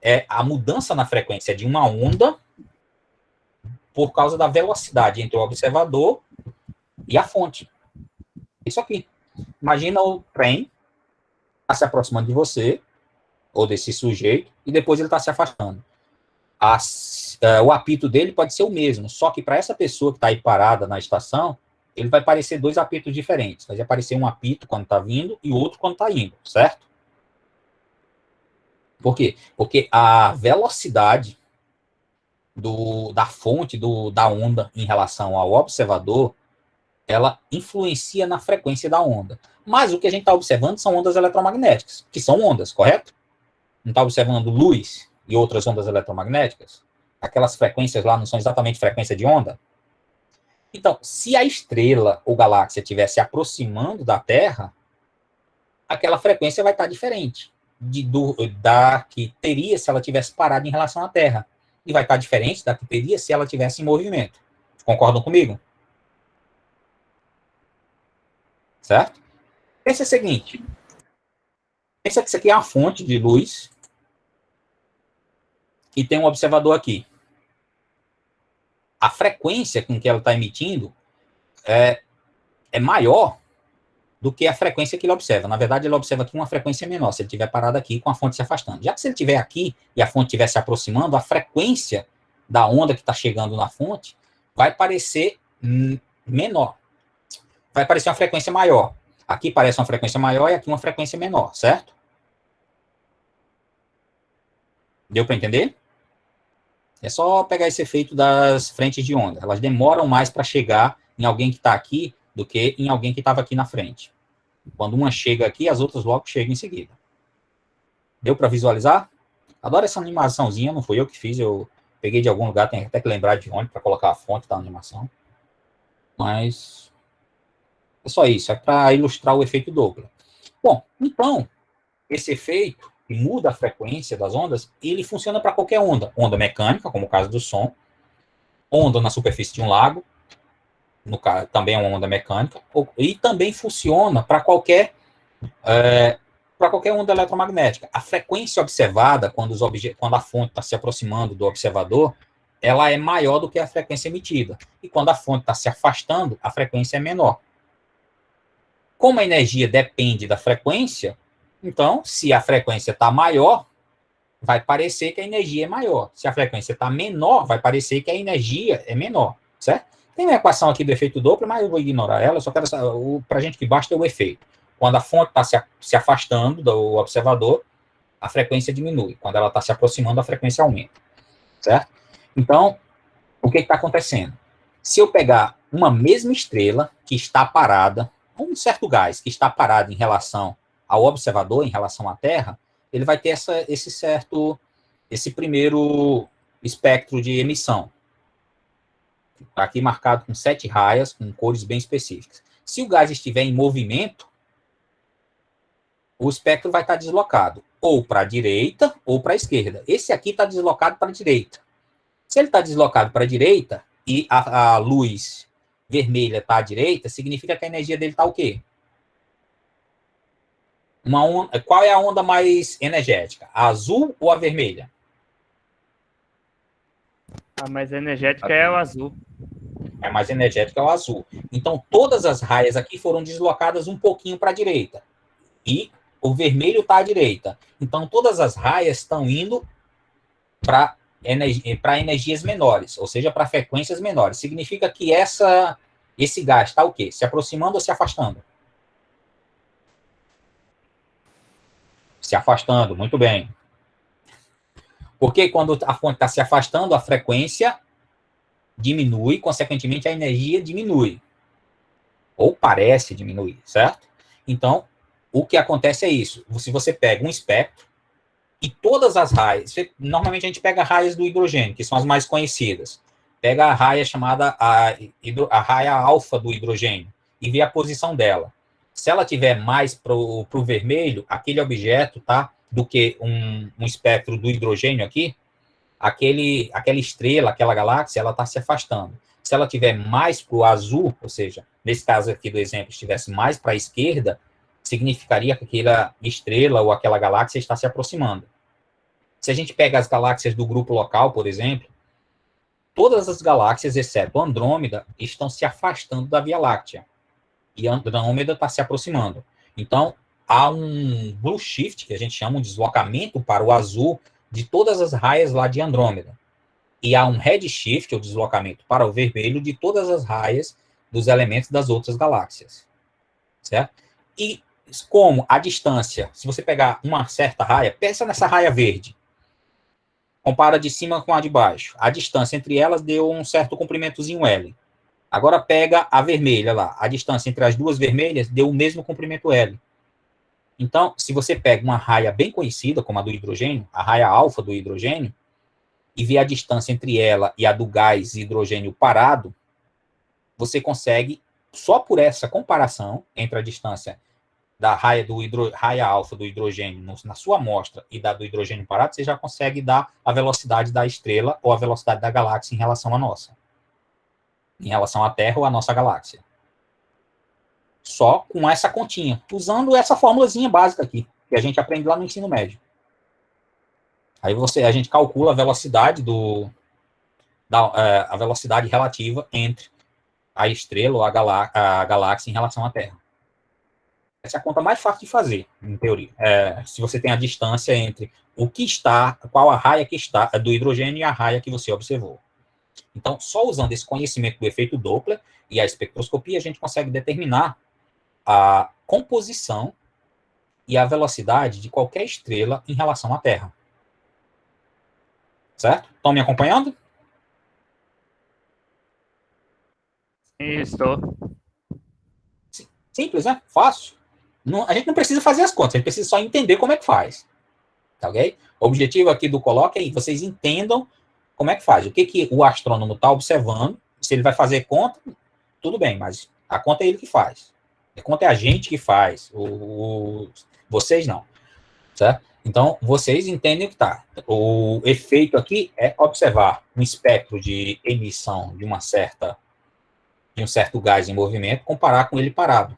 é a mudança na frequência de uma onda por causa da velocidade entre o observador e a fonte. Isso aqui. Imagina o trem está se aproximando de você, ou desse sujeito, e depois ele está se afastando. O apito dele pode ser o mesmo, só que para essa pessoa que está aí parada na estação, ele vai parecer dois apitos diferentes. Vai aparecer um apito quando está vindo e outro quando está indo, certo? Por quê? Porque a velocidade da fonte da onda em relação ao observador, ela influencia na frequência da onda. Mas o que a gente está observando são ondas eletromagnéticas, que são ondas, correto? Não está observando luz e outras ondas eletromagnéticas? Aquelas frequências lá não são exatamente frequência de onda? Então, se a estrela ou galáxia estiver se aproximando da Terra, aquela frequência vai estar diferente da que teria se ela tivesse parado em relação à Terra. E vai estar diferente da que teria se ela tivesse em movimento. Concordam comigo? Certo? Pensa o seguinte. Pensa que isso aqui é uma fonte de luz e tem um observador aqui. A frequência com que ela está emitindo é maior do que a frequência que ele observa. Na verdade, ele observa aqui uma frequência menor, se ele estiver parado aqui com a fonte se afastando. Já que se ele estiver aqui e a fonte estiver se aproximando, a frequência da onda que está chegando na fonte vai parecer menor. Vai parecer uma frequência maior. Aqui parece uma frequência maior e aqui uma frequência menor, certo? Deu para entender? É só pegar esse efeito das frentes de onda. Elas demoram mais para chegar em alguém que está aqui do que em alguém que estava aqui na frente. Quando uma chega aqui, as outras logo chegam em seguida. Deu para visualizar? Adoro essa animaçãozinha, não fui eu que fiz, eu peguei de algum lugar, tem até que lembrar de onde para colocar a fonte da animação. Mas é só isso, é para ilustrar o efeito Doppler. Bom, então, esse efeito que muda a frequência das ondas, ele funciona para qualquer onda. Onda mecânica, como o caso do som, onda na superfície de um lago, no caso, também é uma onda mecânica, e também funciona para qualquer onda eletromagnética. A frequência observada, quando a fonte está se aproximando do observador, ela é maior do que a frequência emitida. E quando a fonte está se afastando, a frequência é menor. Como a energia depende da frequência, então, se a frequência está maior, vai parecer que a energia é maior. Se a frequência está menor, vai parecer que a energia é menor, certo? Tem uma equação aqui do efeito Doppler, mas eu vou ignorar ela, eu só quero saber, para a gente que basta é o efeito. Quando a fonte está se afastando do observador, a frequência diminui. Quando ela está se aproximando, a frequência aumenta, certo? Então, o que está acontecendo? Se eu pegar uma mesma estrela que está parada, um certo gás que está parado em relação ao observador, em relação à Terra, ele vai ter esse primeiro espectro de emissão. Está aqui marcado com 7 raias, com cores bem específicas. Se o gás estiver em movimento, o espectro vai estar deslocado, ou para a direita, ou para a esquerda. Esse aqui está deslocado para a direita. Se ele está deslocado para a direita, e a luz vermelha está à direita, significa que a energia dele está o quê? Qual é a onda mais energética? A azul ou a vermelha? A mais energética é o azul. A mais energética é o azul. Então, todas as raias aqui foram deslocadas um pouquinho para a direita. E o vermelho está à direita. Então, todas as raias estão indo para energias menores, ou seja, para frequências menores. Significa que esse gás está o quê? Se aproximando ou se afastando? Se afastando, muito bem. Porque quando a fonte está se afastando, a frequência diminui, consequentemente a energia diminui. Ou parece diminuir, certo? Então, o que acontece é isso. Se você pega um espectro, e todas as raias, normalmente a gente pega raias do hidrogênio, que são as mais conhecidas. Pega a raia chamada a raia alfa do hidrogênio e vê a posição dela. Se ela tiver mais para o vermelho, aquele objeto, tá? Do que um espectro do hidrogênio aqui, aquela estrela, aquela galáxia, ela está se afastando. Se ela tiver mais para o azul, ou seja, nesse caso aqui do exemplo, estivesse mais para a esquerda, significaria que aquela estrela ou aquela galáxia está se aproximando. Se a gente pega as galáxias do grupo local, por exemplo, todas as galáxias, exceto Andrômeda, estão se afastando da Via Láctea. E Andrômeda está se aproximando. Então, há um blue shift, que a gente chama de deslocamento para o azul, de todas as raias lá de Andrômeda. E há um red shift, ou deslocamento para o vermelho, de todas as raias dos elementos das outras galáxias. Certo? E como a distância, se você pegar uma certa raia, pensa nessa raia verde, compara de cima com a de baixo. A distância entre elas deu um certo comprimentozinho L. Agora pega a vermelha lá. A distância entre as duas vermelhas deu o mesmo comprimento L. Então, se você pega uma raia bem conhecida, como a do hidrogênio, a raia alfa do hidrogênio, e vê a distância entre ela e a do gás hidrogênio parado, você consegue, só por essa comparação entre a distância da raia alfa do hidrogênio na sua amostra e da do hidrogênio parado, você já consegue dar a velocidade da estrela ou a velocidade da galáxia em relação à nossa. Em relação à Terra ou à nossa galáxia. Só com essa continha, usando essa formulazinha básica aqui, que a gente aprende lá no ensino médio. Aí a gente calcula a velocidade a velocidade relativa entre a estrela ou a galáxia em relação à Terra. Essa é a conta mais fácil de fazer, em teoria. Se você tem a distância entre qual a raia que está do hidrogênio e a raia que você observou. Então, só usando esse conhecimento do efeito Doppler e a espectroscopia, a gente consegue determinar a composição e a velocidade de qualquer estrela em relação à Terra. Certo? Estão me acompanhando? Estou. Simples, né? Fácil. A gente não precisa fazer as contas, a gente precisa só entender como é que faz. Tá ok? O objetivo aqui do colóquio é que vocês entendam como é que faz. O que o astrônomo está observando. Se ele vai fazer conta, tudo bem, mas a conta é ele que faz. A conta é a gente que faz. Vocês não. Certo? Então, vocês entendem o que está. O efeito aqui é observar um espectro de emissão de um certo gás em movimento, comparar com ele parado.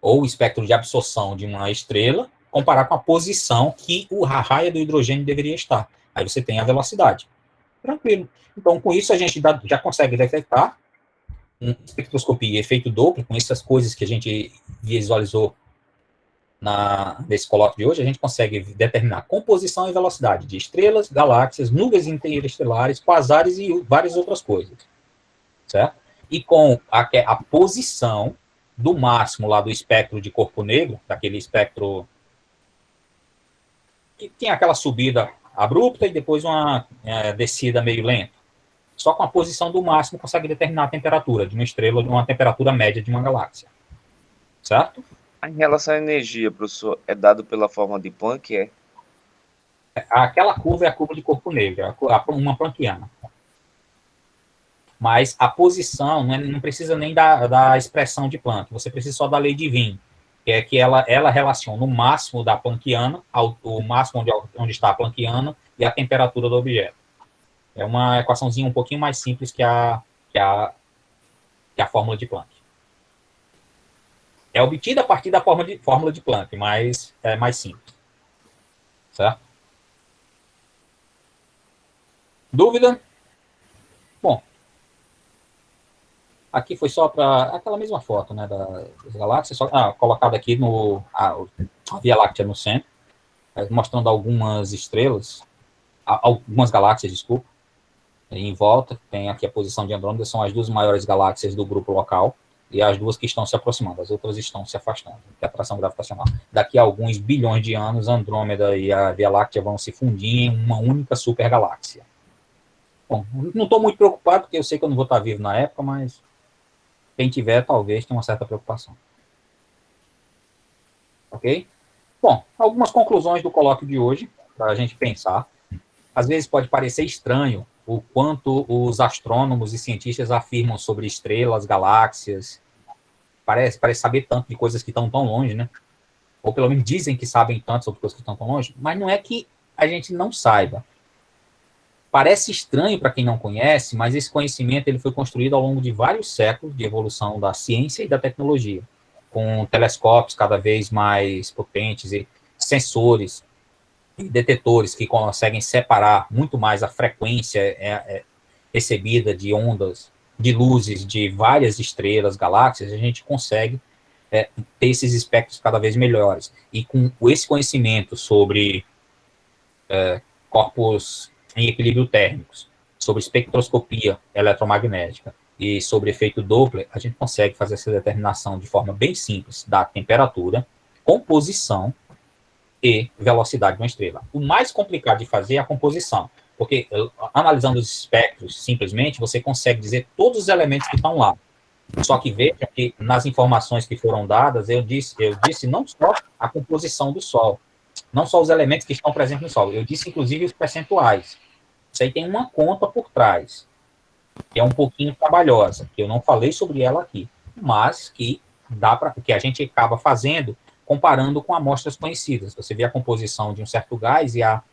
Ou o espectro de absorção de uma estrela, comparar com a posição que a raia do hidrogênio deveria estar. Aí você tem a velocidade. Tranquilo. Então, com isso, a gente já consegue detectar espectroscopia e efeito Doppler, com essas coisas que a gente visualizou nesse colóquio de hoje, a gente consegue determinar composição e velocidade de estrelas, galáxias, nuvens interestelares, quasares e várias outras coisas. Certo? E com a posição do máximo lá do espectro de corpo negro, daquele espectro que tem aquela subida abrupta e depois uma descida meio lenta. Só com a posição do máximo consegue determinar a temperatura de uma estrela, de uma temperatura média de uma galáxia. Certo? Em relação à energia, professor, é dado pela forma de Planck, Aquela curva é a curva de corpo negro, uma planckiana. Mas a posição não precisa nem da expressão de Planck, você precisa só da lei de Wien, que é que ela relaciona o máximo da planckiana, o máximo onde está a planckiana, e a temperatura do objeto. É uma equaçãozinha um pouquinho mais simples que a fórmula de Planck. É obtida a partir da fórmula de Planck, mas é mais simples. Certo? Dúvida? Bom. Aqui foi só para aquela mesma foto, né, das galáxias, só colocado aqui a Via Láctea no centro, mostrando algumas estrelas, algumas galáxias, desculpa, em volta. Tem aqui a posição de Andrômeda, são as duas maiores galáxias do grupo local, e as duas que estão se aproximando, as outras estão se afastando, que é a atração gravitacional. Daqui a alguns bilhões de anos, Andrômeda e a Via Láctea vão se fundir em uma única supergaláxia. Bom, não estou muito preocupado, porque eu sei que eu não vou estar vivo na época, mas quem tiver, talvez, tenha uma certa preocupação. Ok? Bom, algumas conclusões do colóquio de hoje, para a gente pensar. Às vezes pode parecer estranho o quanto os astrônomos e cientistas afirmam sobre estrelas, galáxias. Parece saber tanto de coisas que estão tão longe, né? Ou pelo menos dizem que sabem tanto sobre coisas que estão tão longe, mas não é que a gente não saiba. Parece estranho para quem não conhece, mas esse conhecimento ele foi construído ao longo de vários séculos de evolução da ciência e da tecnologia, com telescópios cada vez mais potentes e sensores e detetores que conseguem separar muito mais a frequência recebida de ondas, de luzes de várias estrelas, galáxias. A gente consegue ter esses espectros cada vez melhores. E com esse conhecimento sobre corpos em equilíbrio térmicos, sobre espectroscopia eletromagnética e sobre efeito Doppler, a gente consegue fazer essa determinação de forma bem simples da temperatura, composição e velocidade de uma estrela. O mais complicado de fazer é a composição, porque analisando os espectros simplesmente, você consegue dizer todos os elementos que estão lá. Só que veja que nas informações que foram dadas, eu disse não só a composição do Sol, não só os elementos que estão presentes no Sol, eu disse inclusive os percentuais. Isso aí tem uma conta por trás, que é um pouquinho trabalhosa, que eu não falei sobre ela aqui, mas que a gente acaba fazendo comparando com amostras conhecidas. Você vê a composição de um certo gás e a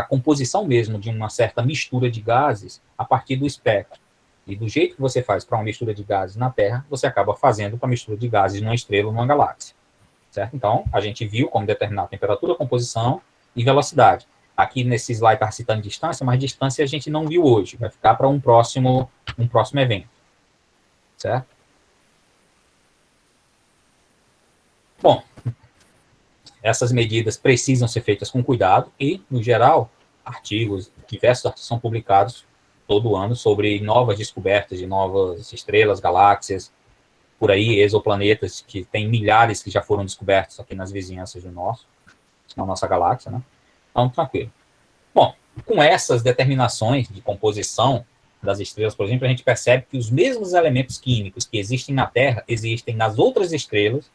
composição mesmo de uma certa mistura de gases a partir do espectro. E do jeito que você faz para uma mistura de gases na Terra, você acaba fazendo para uma mistura de gases numa estrela ou numa galáxia. Certo? Então, a gente viu como determinar a temperatura, composição e velocidade. Aqui nesse slide está citando distância, mas distância a gente não viu hoje. Vai ficar para um próximo evento. Certo? Bom, essas medidas precisam ser feitas com cuidado e, no geral, diversos artigos são publicados todo ano sobre novas descobertas de novas estrelas, galáxias, por aí, exoplanetas, que tem milhares que já foram descobertos aqui nas vizinhanças na nossa galáxia, né? Então, tranquilo. Bom, com essas determinações de composição das estrelas, por exemplo, a gente percebe que os mesmos elementos químicos que existem na Terra existem nas outras estrelas,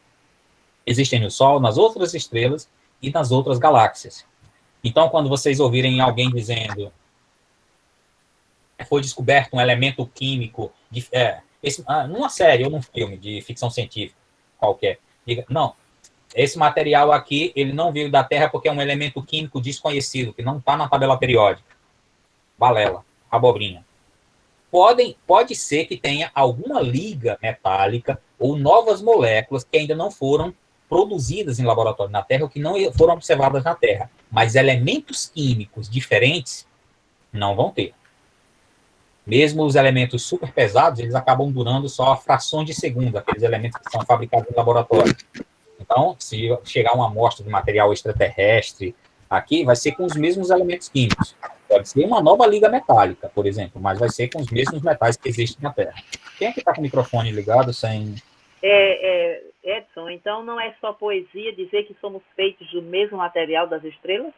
existem no Sol, nas outras estrelas e nas outras galáxias. Então, quando vocês ouvirem alguém dizendo foi descoberto um elemento químico, numa série ou num filme de ficção científica qualquer, diga, não, esse material aqui, ele não veio da Terra porque é um elemento químico desconhecido, que não está na tabela periódica. Balela, abobrinha. Pode ser que tenha alguma liga metálica ou novas moléculas que ainda não foram produzidas em laboratório na Terra ou que não foram observadas na Terra. Mas elementos químicos diferentes não vão ter. Mesmo os elementos super pesados, eles acabam durando só frações de segundo, aqueles elementos que são fabricados em laboratório. Então, se chegar uma amostra de material extraterrestre aqui, vai ser com os mesmos elementos químicos. Pode ser uma nova liga metálica, por exemplo, mas vai ser com os mesmos metais que existem na Terra. Quem é que está com o microfone ligado sem... Edson, então não é só poesia dizer que somos feitos do mesmo material das estrelas?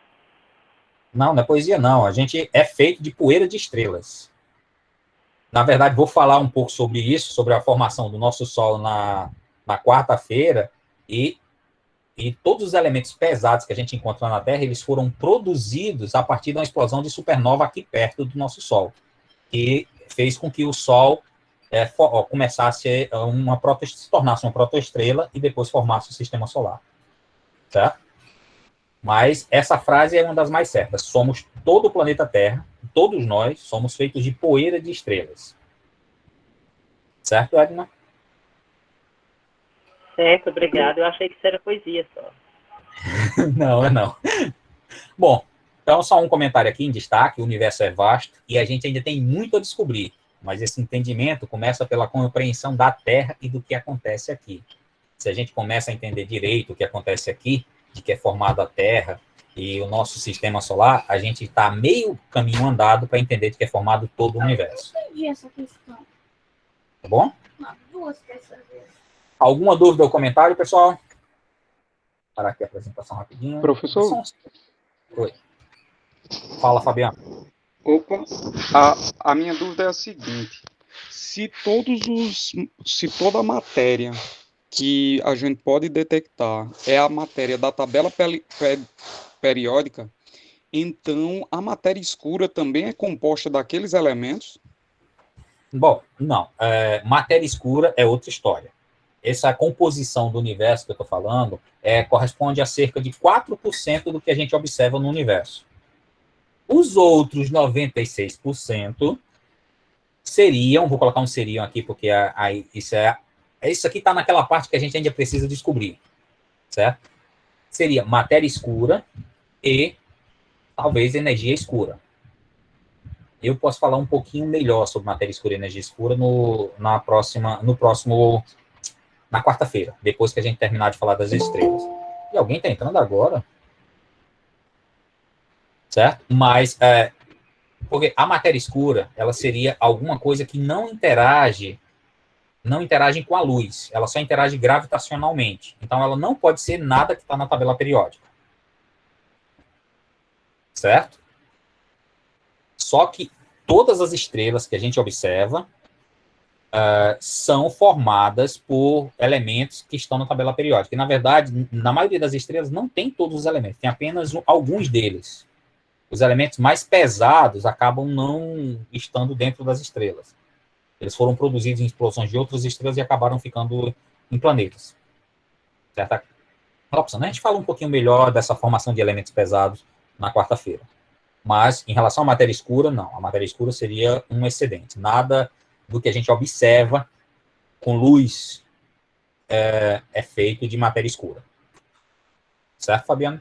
Não é poesia, não. A gente é feito de poeira de estrelas. Na verdade, vou falar um pouco sobre isso, sobre a formação do nosso Sol na quarta-feira, e todos os elementos pesados que a gente encontra na Terra, eles foram produzidos a partir de uma explosão de supernova aqui perto do nosso Sol, que fez com que o Sol começasse se tornasse uma protoestrela e depois formasse o Sistema Solar. Certo? Mas essa frase é uma das mais certas. Somos todo o planeta Terra, todos nós somos feitos de poeira de estrelas. Certo, Edna? Certo, obrigado. Eu achei que isso era poesia só. Não. Bom, então só um comentário aqui em destaque. O universo é vasto e a gente ainda tem muito a descobrir. mas esse entendimento começa pela compreensão da Terra e do que acontece aqui. Se a gente começa a entender direito o que acontece aqui, de que é formada a Terra e o nosso sistema solar, a gente está meio caminho andado para entender de que é formado todo o universo. Eu entendi essa questão. Tá bom? Não, duas dessas vezes. Alguma dúvida ou comentário, pessoal? Parar aqui a apresentação rapidinho. Professor? Oi. Fala, Fabiano. Opa, a minha dúvida é a seguinte: se toda a matéria que a gente pode detectar é a matéria da tabela periódica, então a matéria escura também é composta daqueles elementos? Bom, não. Matéria escura é outra história. Essa composição do universo que eu estou falando corresponde a cerca de 4% do que a gente observa no universo. Os outros 96% seriam, vou colocar um seriam aqui, porque isso aqui está naquela parte que a gente ainda precisa descobrir, certo? Seria matéria escura e talvez energia escura. Eu posso falar um pouquinho melhor sobre matéria escura e energia escura na quarta-feira, depois que a gente terminar de falar das estrelas. E alguém está entrando agora? Certo? Mas, porque a matéria escura, ela seria alguma coisa que não interage com a luz, ela só interage gravitacionalmente. Então, ela não pode ser nada que está na tabela periódica. Certo? Só que todas as estrelas que a gente observa são formadas por elementos que estão na tabela periódica. E, na verdade, na maioria das estrelas não tem todos os elementos, tem apenas alguns deles. Os elementos mais pesados acabam não estando dentro das estrelas. Eles foram produzidos em explosões de outras estrelas e acabaram ficando em planetas. Certo? A gente fala um pouquinho melhor dessa formação de elementos pesados na quarta-feira. Mas, em relação à matéria escura, não. A matéria escura seria um excedente. Nada do que a gente observa com luz é feito de matéria escura. Certo, Fabiano?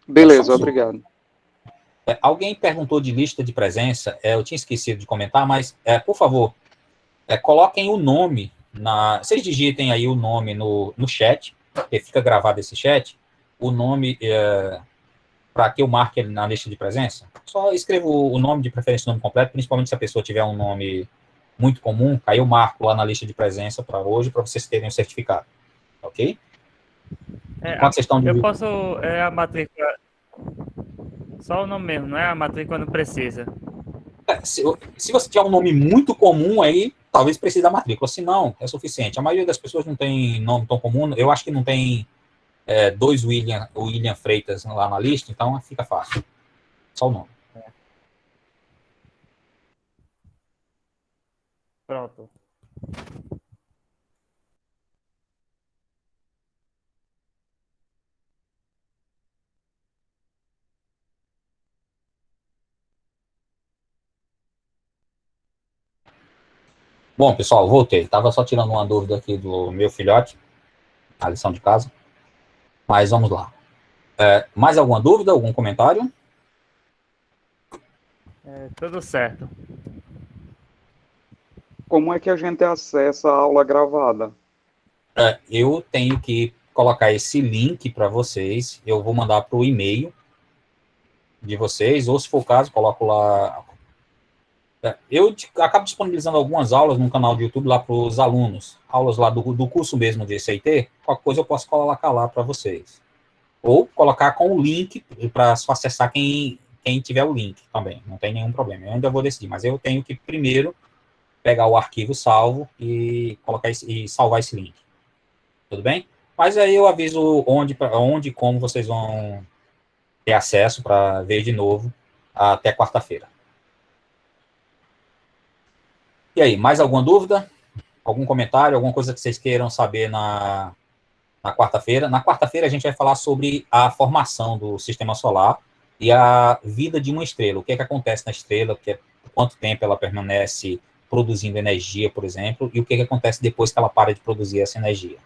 Beleza, obrigado. Alguém perguntou de lista de presença, eu tinha esquecido de comentar, mas, por favor, coloquem o nome, vocês digitem aí o nome no chat, porque fica gravado esse chat, o nome, para que eu marque ele na lista de presença. Só escrevo o nome, de preferência o nome completo, principalmente se a pessoa tiver um nome muito comum, aí eu marco lá na lista de presença para hoje, para vocês terem o certificado, ok? Enquanto vocês estão eu posso, a matrícula... Só o nome mesmo, não é a matrícula quando precisa. Se você tiver um nome muito comum, aí talvez precise da matrícula. Se não, é suficiente. A maioria das pessoas não tem nome tão comum. Eu acho que não tem dois William Freitas lá na lista, então fica fácil. Só o nome. Pronto. Bom, pessoal, voltei. Estava só tirando uma dúvida aqui do meu filhote, a lição de casa. Mas vamos lá. Mais alguma dúvida, algum comentário? Tudo certo. Como é que a gente acessa a aula gravada? Eu tenho que colocar esse link para vocês. Eu vou mandar para o e-mail de vocês, ou se for o caso, coloco lá... Eu acabo disponibilizando algumas aulas no canal do YouTube lá para os alunos, aulas lá do curso mesmo de CIT, qualquer coisa eu posso colocar lá para vocês. Ou colocar com o link para só acessar quem tiver o link também, não tem nenhum problema. Eu ainda vou decidir, mas eu tenho que primeiro pegar o arquivo salvo e colocar e salvar esse link. Tudo bem? Mas aí eu aviso onde e como vocês vão ter acesso para ver de novo até quarta-feira. E aí, mais alguma dúvida? Algum comentário? Alguma coisa que vocês queiram saber na quarta-feira? Na quarta-feira a gente vai falar sobre a formação do sistema solar e a vida de uma estrela. O que acontece na estrela, quanto tempo ela permanece produzindo energia, por exemplo, e o que acontece depois que ela para de produzir essa energia.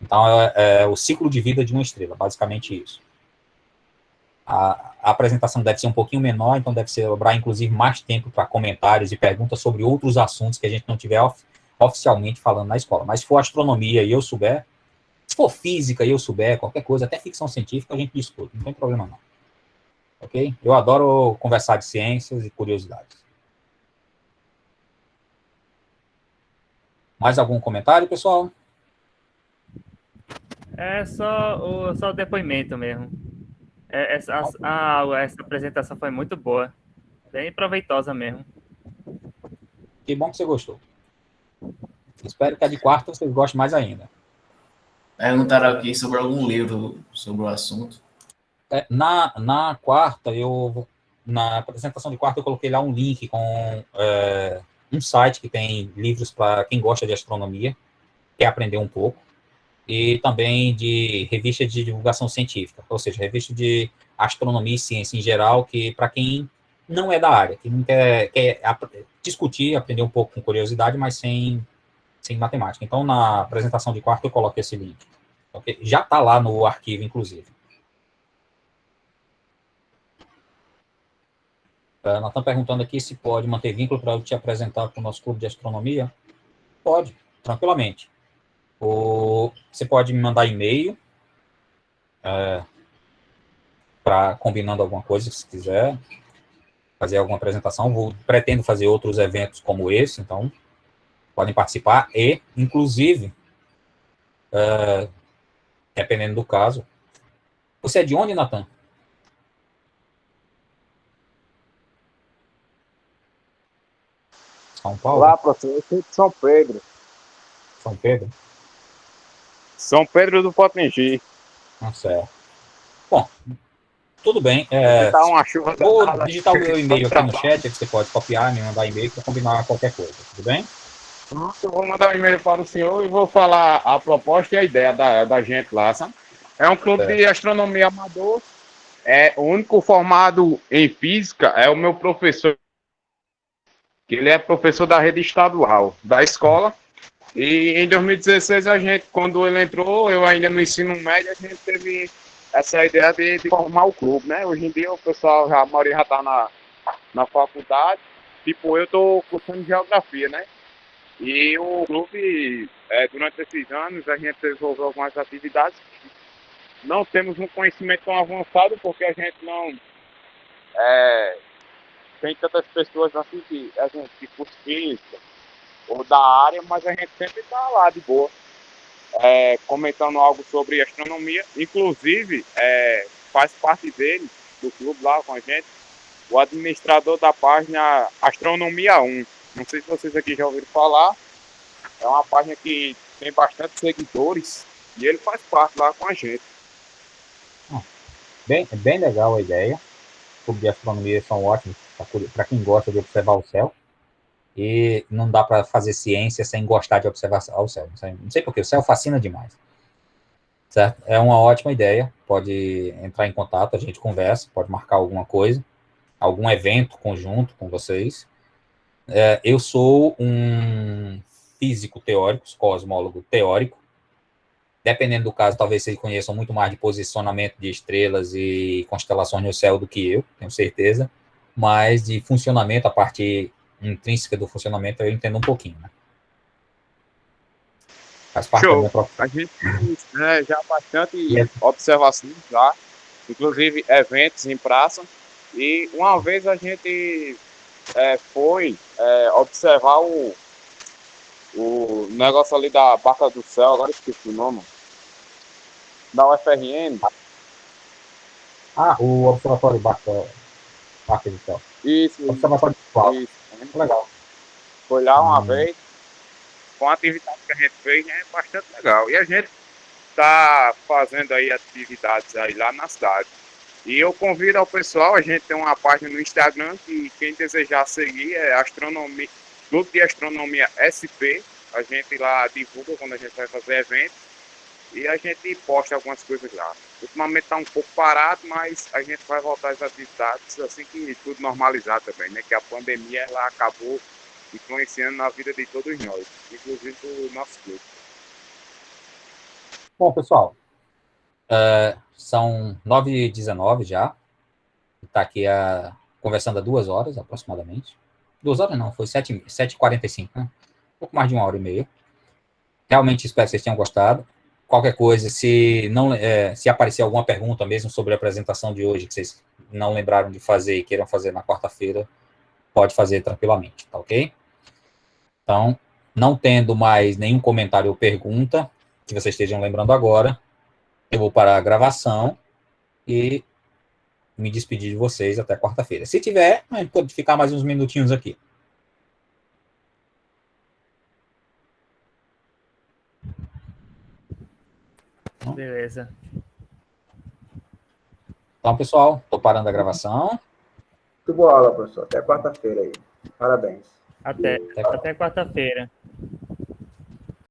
Então, é o ciclo de vida de uma estrela, basicamente isso. A apresentação deve ser um pouquinho menor, então deve sobrar, inclusive, mais tempo para comentários e perguntas sobre outros assuntos que a gente não tiver oficialmente falando na escola. Mas se for astronomia e eu souber, se for física e eu souber, qualquer coisa, até ficção científica, a gente discute, não tem problema não. Ok? Eu adoro conversar de ciências e curiosidades. Mais algum comentário, pessoal? É só o depoimento mesmo. Essa apresentação foi muito boa. Bem proveitosa mesmo. Que bom que você gostou. Espero que a de quarta vocês gostem mais ainda. Perguntaram aqui sobre algum livro sobre o assunto. Na quarta, na apresentação de quarta, eu coloquei lá um link com um site que tem livros para quem gosta de astronomia, quer aprender um pouco, e também de revista de divulgação científica, ou seja, revista de astronomia e ciência em geral, que para quem não é da área, que não quer discutir, aprender um pouco com curiosidade, mas sem matemática. Então, na apresentação de quarta, eu coloquei esse link. Okay? Já está lá no arquivo, inclusive. Nós estamos perguntando aqui se pode manter vínculo para eu te apresentar para o nosso clube de astronomia. Pode, tranquilamente. Você pode me mandar e-mail combinando alguma coisa, se quiser fazer alguma apresentação. Pretendo fazer outros eventos como esse, então podem participar e, inclusive, dependendo do caso. Você é de onde, Natan? São Paulo? Olá, professor. Eu sou de São Pedro. São Pedro? São Pedro do Potengi. Certo. Bom, tudo bem. Tá uma chuva Vou danada. digitar o meu e-mail aqui no chat, que você pode copiar, me mandar e-mail para combinar qualquer coisa, tudo bem? Eu vou mandar um e-mail para o senhor e vou falar a proposta e a ideia da gente lá, sabe? É um clube de astronomia amador. O único formado em física é o meu professor, que ele é professor da rede estadual da escola. E em 2016, quando ele entrou, eu ainda no ensino médio, a gente teve essa ideia de formar o clube, né? Hoje em dia o pessoal, a maioria já está na faculdade, tipo, eu estou cursando geografia, né? E o clube, durante esses anos, a gente desenvolveu algumas atividades. Não temos um conhecimento tão avançado, porque a gente não tem tantas pessoas assim que cursa física ou da área, mas a gente sempre está lá de boa, comentando algo sobre astronomia. Inclusive, faz parte dele, do clube lá com a gente, o administrador da página Astronomia 1. Não sei se vocês aqui já ouviram falar. É uma página que tem bastante seguidores e ele faz parte lá com a gente. Bem legal a ideia. Os clubes de astronomia são ótimos para quem gosta de observar o céu. E não dá para fazer ciência sem gostar de observar o céu. Não sei porquê, o céu fascina demais. Certo? É uma ótima ideia. Pode entrar em contato, a gente conversa, pode marcar alguma coisa, algum evento conjunto com vocês. Eu sou um físico teórico, cosmólogo teórico. Dependendo do caso, talvez vocês conheçam muito mais de posicionamento de estrelas e constelações no céu do que eu, tenho certeza. Mas de funcionamento, a parte intrínseca do funcionamento, eu entendo um pouquinho, né? Faz parte da minha própria... A gente tem já bastante observações já, inclusive eventos em praça. E uma vez a gente foi observar o negócio ali da Barca do Céu, agora esqueci o nome, da UFRN. O Observatório Barca do Céu. Isso. Observatório Virtual. Legal. Foi lá uma vez, com a atividade que a gente fez, é bastante legal. E a gente está fazendo aí atividades aí lá na cidade. E eu convido ao pessoal, a gente tem uma página no Instagram que quem desejar seguir é Astronomia, Clube de Astronomia SP. A gente lá divulga quando a gente vai fazer evento e a gente posta algumas coisas lá. Ultimamente está um pouco parado, mas a gente vai voltar às atividades assim que tudo normalizar também, né? Que a pandemia ela acabou influenciando na vida de todos nós, inclusive do nosso clube. Bom, pessoal, são 9h19 já. Está aqui conversando há 2 horas, aproximadamente. 2 horas não, foi 7h45, né? Um pouco mais de 1h30. Realmente espero que vocês tenham gostado. Qualquer coisa, se aparecer alguma pergunta mesmo sobre a apresentação de hoje, que vocês não lembraram de fazer e queiram fazer na quarta-feira, pode fazer tranquilamente, tá ok? Então, não tendo mais nenhum comentário ou pergunta que vocês estejam lembrando agora, eu vou parar a gravação e me despedir de vocês até quarta-feira. Se tiver, a gente pode ficar mais uns minutinhos aqui. Beleza. Então, pessoal, estou parando a gravação. Muito boa aula, professor. Até quarta-feira aí. Parabéns. Até quarta-feira.